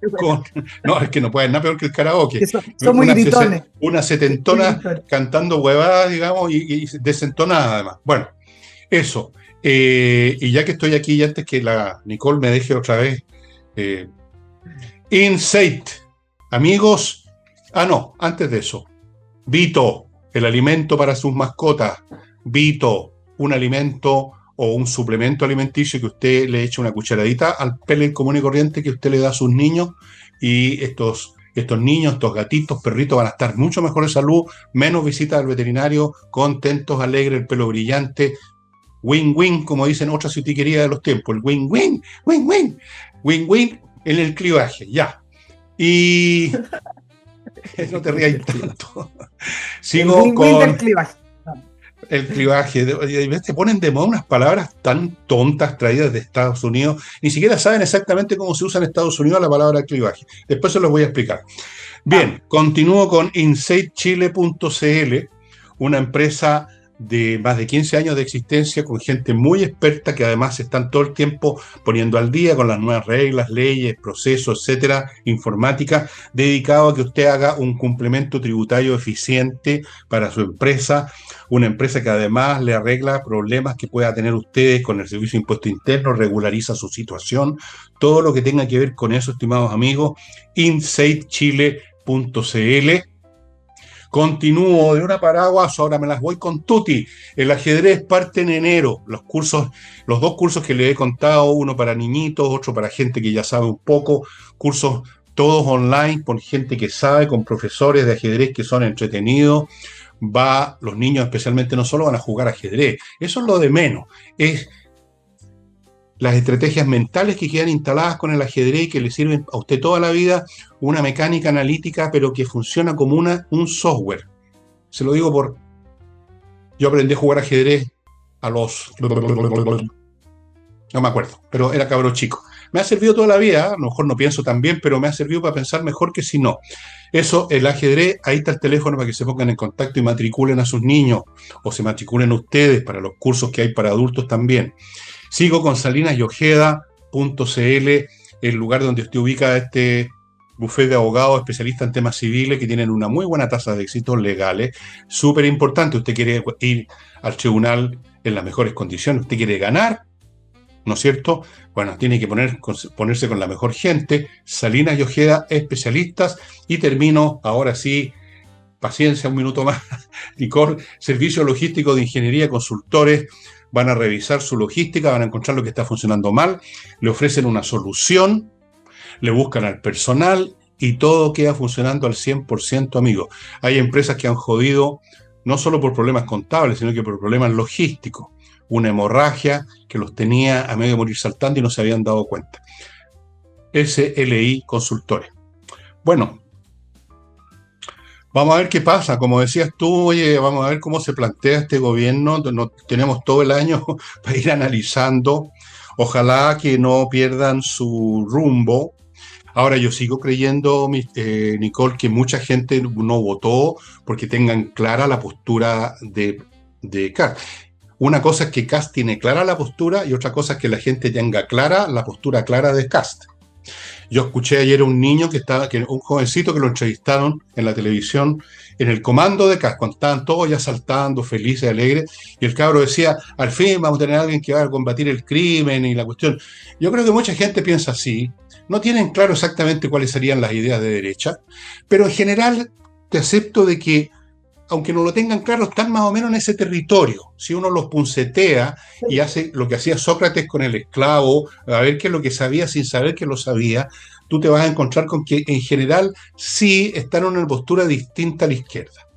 no, es que no pueden nada peor que el karaoke. Son muy gritones. Una setentona cantando huevadas, digamos, y desentonada además. Bueno, eso. Y ya que estoy aquí, y antes que la Nicole me deje otra vez, Insight, amigos, antes de eso, Vito, el alimento para sus mascotas. Vito, un alimento o un suplemento alimenticio que usted le eche una cucharadita al pellet común y corriente que usted le da a sus niños, y estos niños, estos gatitos, perritos van a estar mucho mejor de salud, menos visitas al veterinario, contentos, alegres, el pelo brillante, win-win, como dicen otras sutiquerías de los tiempos, el win-win, win-win, win-win en el clivaje, ya. Y no te rías tanto. Sigo con el clivaje. Te ponen de moda unas palabras tan tontas traídas de Estados Unidos. Ni siquiera saben exactamente cómo se usa en Estados Unidos la palabra clivaje. Después se los voy a explicar. Bien, continúo con insightchile.cl, una empresa de más de 15 años de existencia, con gente muy experta que además están todo el tiempo poniendo al día con las nuevas reglas, leyes, procesos, etcétera, informática, dedicado a que usted haga un complemento tributario eficiente para su empresa, una empresa que además le arregla problemas que pueda tener ustedes con el Servicio de Impuesto Interno, regulariza su situación, todo lo que tenga que ver con eso, estimados amigos, insightchile.cl. Continúo de una paraguas, ahora me las voy con tutti. El ajedrez parte en enero. Los dos cursos que les he contado, uno para niñitos, otro para gente que ya sabe un poco, cursos todos online, por gente que sabe, con profesores de ajedrez que son entretenidos. Los niños especialmente no solo van a jugar ajedrez, eso es lo de menos, es las estrategias mentales que quedan instaladas con el ajedrez y que le sirven a usted toda la vida, una mecánica analítica, pero que funciona como un software. Se lo digo yo aprendí a jugar ajedrez a los... no me acuerdo, pero era cabro chico. Me ha servido toda la vida, a lo mejor no pienso tan bien, pero me ha servido para pensar mejor que si no. Eso, el ajedrez, ahí está el teléfono para que se pongan en contacto y matriculen a sus niños, o se matriculen ustedes para los cursos que hay para adultos también. Sigo con salinasyojeda.cl, el lugar donde usted ubica este bufete de abogados especialistas en temas civiles que tienen una muy buena tasa de éxitos legales. Súper importante, usted quiere ir al tribunal en las mejores condiciones, usted quiere ganar, ¿no es cierto? Bueno, tiene que ponerse con la mejor gente. Salinas y Ojeda, especialistas. Y termino, ahora sí, paciencia, un minuto más. Licor, servicio logístico de ingeniería, consultores. Van a revisar su logística, van a encontrar lo que está funcionando mal, le ofrecen una solución, le buscan al personal y todo queda funcionando al 100%, amigos. Hay empresas que han jodido no solo por problemas contables, sino que por problemas logísticos. Una hemorragia que los tenía a medio morir saltando y no se habían dado cuenta. SLI Consultores. Bueno, vamos a ver qué pasa. Como decías tú, oye, vamos a ver cómo se plantea este gobierno. Tenemos todo el año para ir analizando. Ojalá que no pierdan su rumbo. Ahora, yo sigo creyendo, Nicole, que mucha gente no votó porque tengan clara la postura de Cast. Una cosa es que Kast tiene clara la postura y otra cosa es que la gente tenga clara la postura clara de Kast. Yo escuché ayer a un niño un jovencito que lo entrevistaron en la televisión en el comando de Kast, cuando estaban todos ya saltando, felices, alegres, y el cabro decía, al fin vamos a tener a alguien que va a combatir el crimen y la cuestión. Yo creo que mucha gente piensa así, no tienen claro exactamente cuáles serían las ideas de derecha, pero en general te acepto de que aunque no lo tengan claro, están más o menos en ese territorio. Si uno los puncetea y hace lo que hacía Sócrates con el esclavo, a ver qué es lo que sabía sin saber que lo sabía, tú te vas a encontrar con que en general sí están en una postura distinta a la izquierda.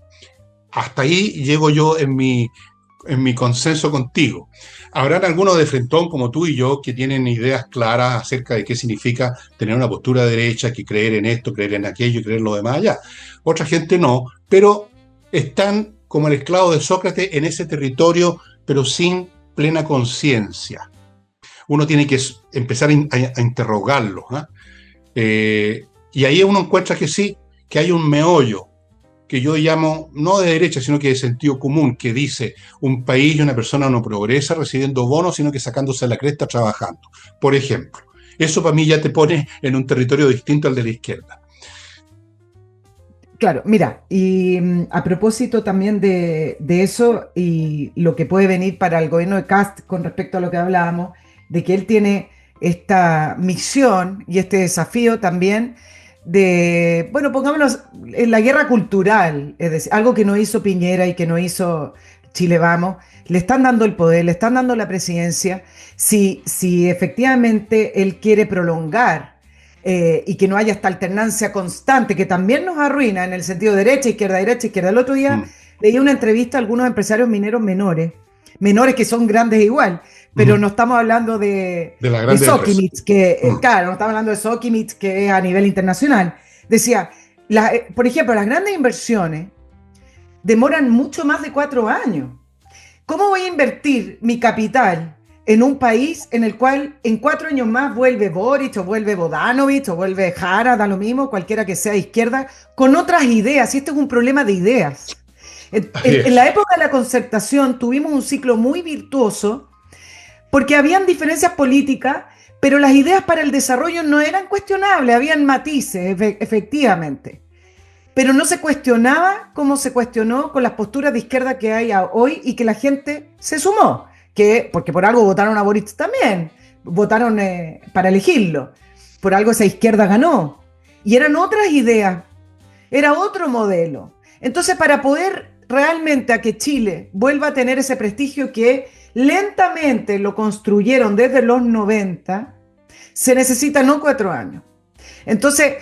Hasta ahí llego yo en mi consenso contigo. Habrán algunos de frentón como tú y yo que tienen ideas claras acerca de qué significa tener una postura derecha, que creer en esto, creer en aquello y creer en lo demás allá. Otra gente no, pero están como el esclavo de Sócrates en ese territorio, pero sin plena conciencia. Uno tiene que empezar a interrogarlo, y ahí uno encuentra que sí, que hay un meollo, que yo llamo, no de derecha, sino que de sentido común, que dice, un país y una persona no progresa recibiendo bonos, sino que sacándose la cresta trabajando. Por ejemplo, eso para mí ya te pone en un territorio distinto al de la izquierda. Claro, mira, y a propósito también de eso y lo que puede venir para el gobierno de Kast con respecto a lo que hablábamos, de que él tiene esta misión y este desafío también de, bueno, pongámonos en la guerra cultural, es decir, algo que no hizo Piñera y que no hizo Chile Vamos, le están dando el poder, le están dando la presidencia, si efectivamente él quiere prolongar y que no haya esta alternancia constante que también nos arruina en el sentido derecha, izquierda, derecha, izquierda. El otro día leí una entrevista a algunos empresarios mineros menores que son grandes igual, pero no estamos hablando de Sokimich, claro, no estamos hablando de Sokimich, que es a nivel internacional. Decía, por ejemplo, las grandes inversiones demoran mucho más de 4 años. ¿Cómo voy a invertir mi capital en un país en el cual en 4 años más vuelve Boric o vuelve Bodanovich o vuelve Jara, da lo mismo, cualquiera que sea izquierda, con otras ideas? Y este es un problema de ideas. En la época de la concertación tuvimos un ciclo muy virtuoso porque habían diferencias políticas, pero las ideas para el desarrollo no eran cuestionables, habían matices, efectivamente. Pero no se cuestionaba como se cuestionó con las posturas de izquierda que hay hoy y que la gente se sumó. Porque por algo votaron a Boric también, votaron para elegirlo, por algo esa izquierda ganó, y eran otras ideas, era otro modelo. Entonces, para poder realmente a que Chile vuelva a tener ese prestigio que lentamente lo construyeron desde los 90, se necesitan no 4 años. Entonces,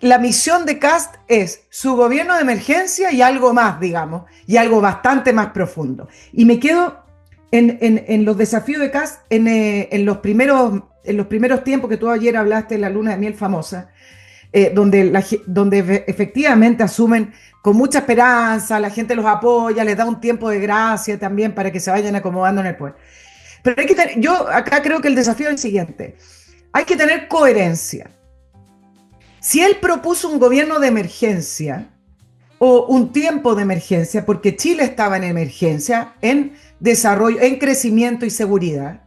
la misión de Kast es su gobierno de emergencia y algo más, digamos, y algo bastante más profundo. Y me quedo en los desafíos de Kast, en los primeros tiempos que tú ayer hablaste de la luna de miel famosa, donde efectivamente asumen con mucha esperanza, la gente los apoya, les da un tiempo de gracia también para que se vayan acomodando en el poder. Pero yo acá creo que el desafío es el siguiente: hay que tener coherencia. Si él propuso un gobierno de emergencia o un tiempo de emergencia, porque Chile estaba en emergencia, en desarrollo, en crecimiento y seguridad,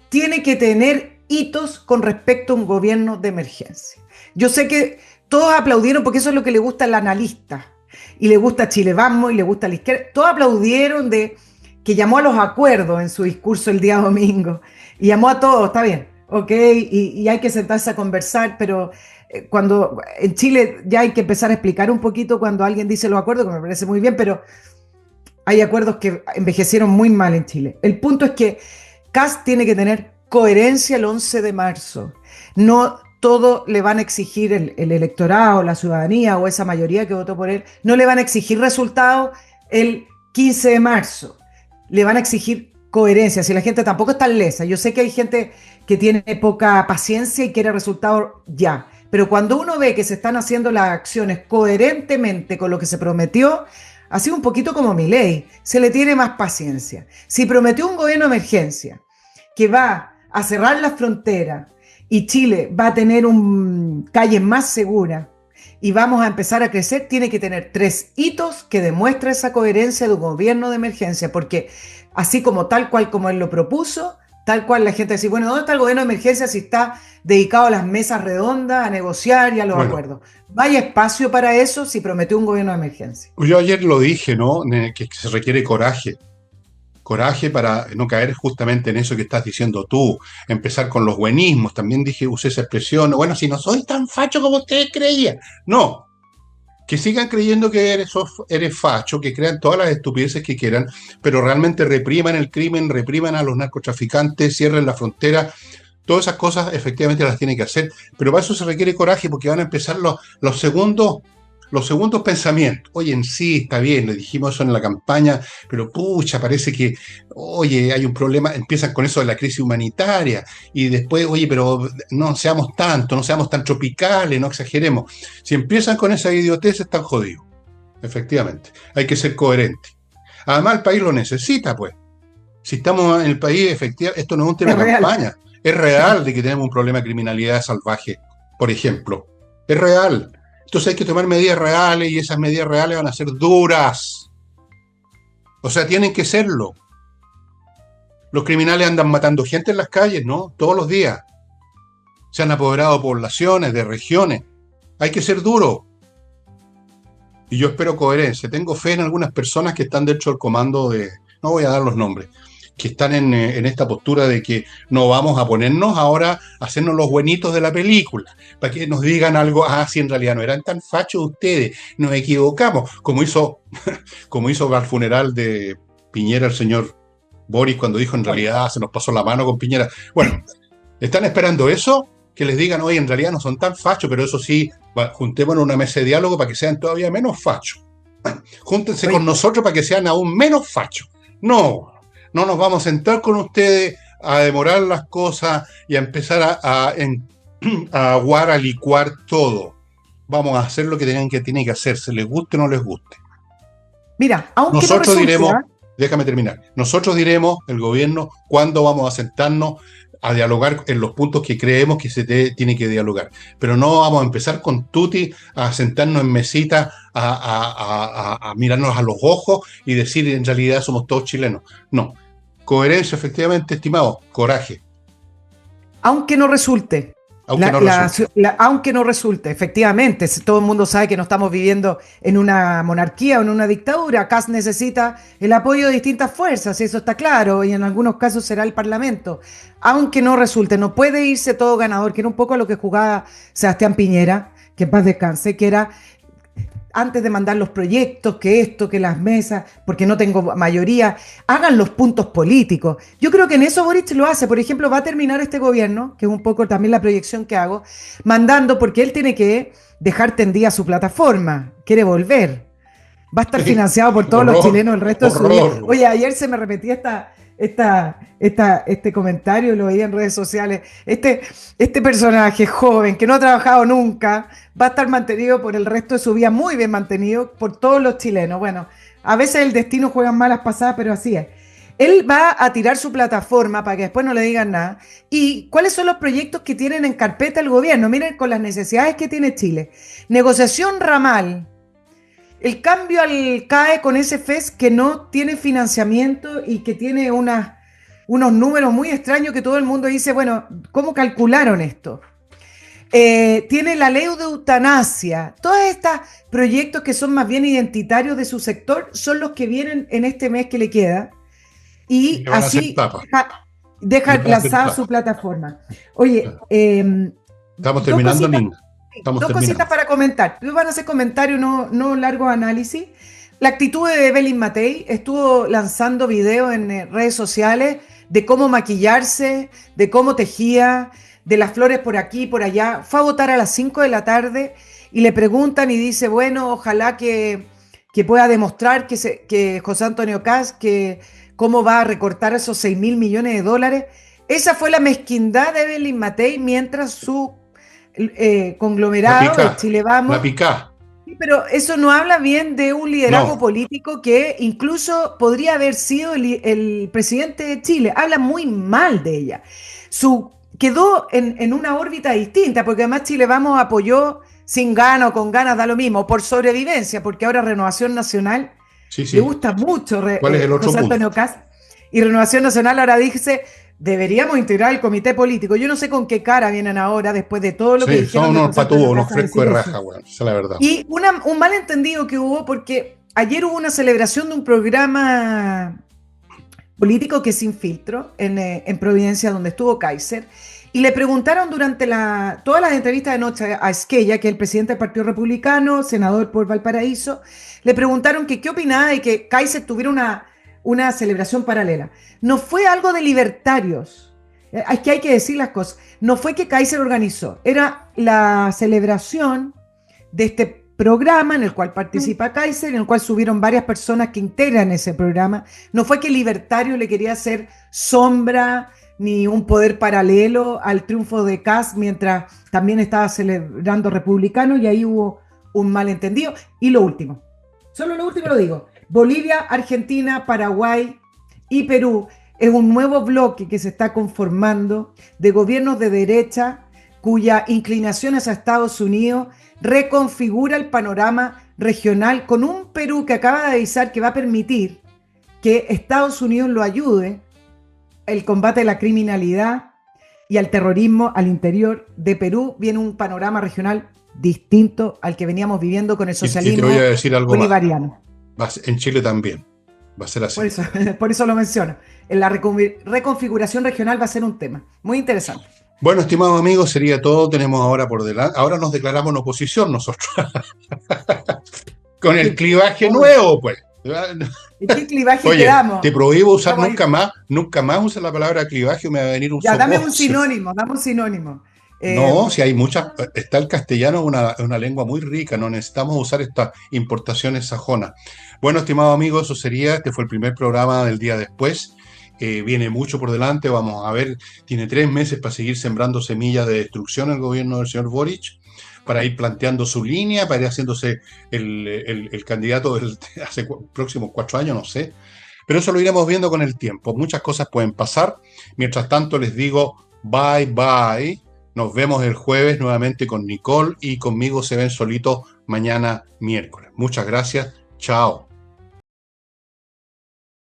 tiene que tener hitos con respecto a un gobierno de emergencia. Yo sé que todos aplaudieron porque eso es lo que le gusta al analista, y le gusta a Chile Vamos y le gusta a la izquierda. Todos aplaudieron de que llamó a los acuerdos en su discurso el día domingo, y llamó a todos, está bien, ok, y hay que sentarse a conversar, pero cuando en Chile ya hay que empezar a explicar un poquito cuando alguien dice los acuerdos, que me parece muy bien, pero hay acuerdos que envejecieron muy mal en Chile. El punto es que Kast tiene que tener coherencia el 11 de marzo. No todo le van a exigir el electorado, la ciudadanía o esa mayoría que votó por él, no le van a exigir resultados el 15 de marzo. Le van a exigir coherencia, si la gente tampoco está lesa. Yo sé que hay gente que tiene poca paciencia y quiere resultados ya, pero cuando uno ve que se están haciendo las acciones coherentemente con lo que se prometió, así un poquito como Milei, se le tiene más paciencia. Si prometió un gobierno de emergencia que va a cerrar las fronteras y Chile va a tener calles más seguras y vamos a empezar a crecer, tiene que tener 3 hitos que demuestren esa coherencia de un gobierno de emergencia, porque así como tal cual como él lo propuso, tal cual la gente dice, bueno, ¿dónde está el gobierno de emergencia si está dedicado a las mesas redondas, a negociar y a los Bueno, acuerdos? ¿Vaya espacio para eso si prometió un gobierno de emergencia? yo ayer lo dije, ¿no? Que se requiere coraje. Coraje para no caer justamente en eso que estás diciendo tú, empezar con los buenismos. También dije, usé esa expresión, bueno, si no soy tan facho como ustedes creían. No, que sigan creyendo que eres facho, que crean todas las estupideces que quieran, pero realmente repriman el crimen, repriman a los narcotraficantes, cierren la frontera. Todas esas cosas efectivamente las tiene que hacer, pero para eso se requiere coraje porque van a empezar los segundos pensamientos. Oye, en sí está bien, le dijimos eso en la campaña, pero pucha, parece que, oye, hay un problema. Empiezan con eso de la crisis humanitaria y después, oye, pero no seamos tanto, no seamos tan tropicales, no exageremos. Si empiezan con esa idiotez, están jodidos, efectivamente. Hay que ser coherente. Además, el país lo necesita, pues. Si estamos en el país, efectivamente, esto no es un tema Es de real. campaña. Es real de que tenemos un problema de criminalidad salvaje, por ejemplo. Es real. Entonces hay que tomar medidas reales y esas medidas reales van a ser duras. O sea, tienen que serlo. Los criminales andan matando gente en las calles, ¿no? Todos los días. Se han apoderado de poblaciones, de regiones. Hay que ser duro. Y yo espero coherencia. Tengo fe en algunas personas que están dentro del comando de... No voy a dar los nombres. Que están en esta postura de que no vamos a ponernos ahora a hacernos los buenitos de la película, para que nos digan algo, si en realidad no eran tan fachos ustedes, nos equivocamos, como hizo al funeral de Piñera el señor Boris cuando dijo en realidad se nos pasó la mano con Piñera. Bueno, están esperando eso, que les digan, oye, en realidad no son tan fachos, pero eso sí, juntémonos en una mesa de diálogo para que sean todavía menos fachos. Júntense con Oye, nosotros para que sean aún menos fachos. No nos vamos a sentar con ustedes a demorar las cosas y a empezar a aguar, a licuar todo. Vamos a hacer lo que tiene que hacerse, les guste o no les guste. mira, aunque no Nosotros resulte, diremos, ¿ah? déjame terminar, nosotros diremos, el gobierno, cuándo vamos a sentarnos a dialogar en los puntos que creemos que tiene que dialogar. Pero no vamos a empezar con tuti a sentarnos en mesita, a mirarnos a los ojos y decir en realidad somos todos chilenos. No. Coherencia, efectivamente, estimado. Coraje, Aunque no resulte. aunque no resulte. Aunque no resulte, efectivamente, todo el mundo sabe que no estamos viviendo en una monarquía o en una dictadura. Kast necesita el apoyo de distintas fuerzas, y eso está claro, y en algunos casos será el Parlamento. Aunque no resulte, no puede irse todo ganador, que era un poco lo que jugaba Sebastián Piñera, que en paz descanse, que era antes de mandar los proyectos, que esto, que las mesas, porque no tengo mayoría, hagan los puntos políticos. Yo creo que en eso Boric lo hace. Por ejemplo, va a terminar este gobierno, que es un poco también la proyección que hago, mandando, porque él tiene que dejar tendida su plataforma, quiere volver. Va a estar financiado por todos los Horror, chilenos el resto de su vida. horror. Oye, ayer se me repetía este comentario, lo veía en redes sociales. Este personaje joven que no ha trabajado nunca va a estar mantenido por el resto de su vida, muy bien mantenido por todos los chilenos. Bueno, a veces el destino juega malas pasadas, pero así es. Él va a tirar su plataforma para que después no le digan nada. ¿Y cuáles son los proyectos que tienen en carpeta el gobierno? Miren, con las necesidades que tiene Chile. Negociación ramal. El cambio al CAE con ese FES que no tiene financiamiento y que tiene unos números muy extraños que todo el mundo dice, bueno, ¿cómo calcularon esto? Tiene la ley de eutanasia. Todos estos proyectos que son más bien identitarios de su sector son los que vienen en este mes que le queda. Y Y que van a ser así tapas. deja Y van a ser lanzada su tapas. plataforma. Oye, Estamos dos terminando, cositas. Ning. Estamos Dos cositas terminando. para comentar. Van a hacer comentarios, no largo análisis. La actitud de Evelyn Matei estuvo lanzando videos en redes sociales de cómo maquillarse, de cómo tejía, de las flores por aquí, por allá. Fue a votar a las 5 de la tarde y le preguntan y dice, bueno, ojalá que pueda demostrar que José Antonio Kast, que cómo va a recortar esos 6.000 millones de dólares. Esa fue la mezquindad de Evelyn Matei mientras su La conglomerado, picá. el Chile La Vamos. picá. Sí, pero eso no habla bien de un liderazgo No. político que incluso podría haber sido el presidente de Chile. Habla muy mal de ella. Quedó en una órbita distinta, porque además Chile Vamos apoyó sin ganas o con ganas, da lo mismo, por sobrevivencia, porque ahora Renovación Nacional Sí, le sí. gusta mucho ¿Cuál es el otro José punto? Antonio Kast, y Renovación Nacional ahora dice, deberíamos integrar el comité político. Yo no sé con qué cara vienen ahora, después de todo lo que Sí, son dijeron de unos José Antonio patúos, unos Kast, a frescos decir de eso. raja, weón. Esa es la verdad. Y un malentendido que hubo porque ayer hubo una celebración de un programa político que es Sin Filtro en Providencia, donde estuvo Kaiser, y le preguntaron durante todas las entrevistas de noche a Esquella, que es el presidente del Partido Republicano, senador por Valparaíso, le preguntaron que qué opinaba de que Kaiser tuviera una celebración paralela. No fue algo de libertarios, es que hay que decir las cosas, no fue que Kaiser organizó, era la celebración de este programa en el cual participa Kaiser, en el cual subieron varias personas que integran ese programa. No fue que Libertario le quería hacer sombra ni un poder paralelo al triunfo de Kast, mientras también estaba celebrando Republicano, y ahí hubo un malentendido. Y lo último, solo lo último lo digo, Bolivia, Argentina, Paraguay y Perú es un nuevo bloque que se está conformando de gobiernos de derecha cuya inclinación hacia Estados Unidos reconfigura el panorama regional con un Perú que acaba de avisar que va a permitir que Estados Unidos lo ayude el combate a la criminalidad y al terrorismo al interior de Perú. Viene un panorama regional distinto al que veníamos viviendo con el Y te socialismo voy a decir algo más. bolivariano. En Chile también. Va a ser así. Por eso lo menciono. En la reconfiguración regional va a ser un tema muy interesante. Bueno, estimados amigos, sería todo. Tenemos ahora por delante. Ahora nos declaramos en oposición nosotros. Con el clivaje nuevo, pues. ¿Y qué clivaje Oye, quedamos? te prohíbo usar Estamos nunca más usar la palabra clivaje o me va a venir un ya, dame un soponcio. sinónimo, dame un sinónimo. No, si hay muchas, está el castellano, es una lengua muy rica, no necesitamos usar estas importaciones sajonas. Bueno, estimado amigo, eso sería, este fue el primer programa del día después. Viene mucho por delante, vamos a ver, tiene 3 meses para seguir sembrando semillas de destrucción el gobierno del señor Boric, para ir planteando su línea, para ir haciéndose el candidato hace próximos 4 años, no sé. Pero eso lo iremos viendo con el tiempo. Muchas cosas pueden pasar. Mientras tanto, les digo bye bye. Nos vemos el jueves nuevamente con Nicole y conmigo se ven solitos mañana miércoles. Muchas gracias. Chao.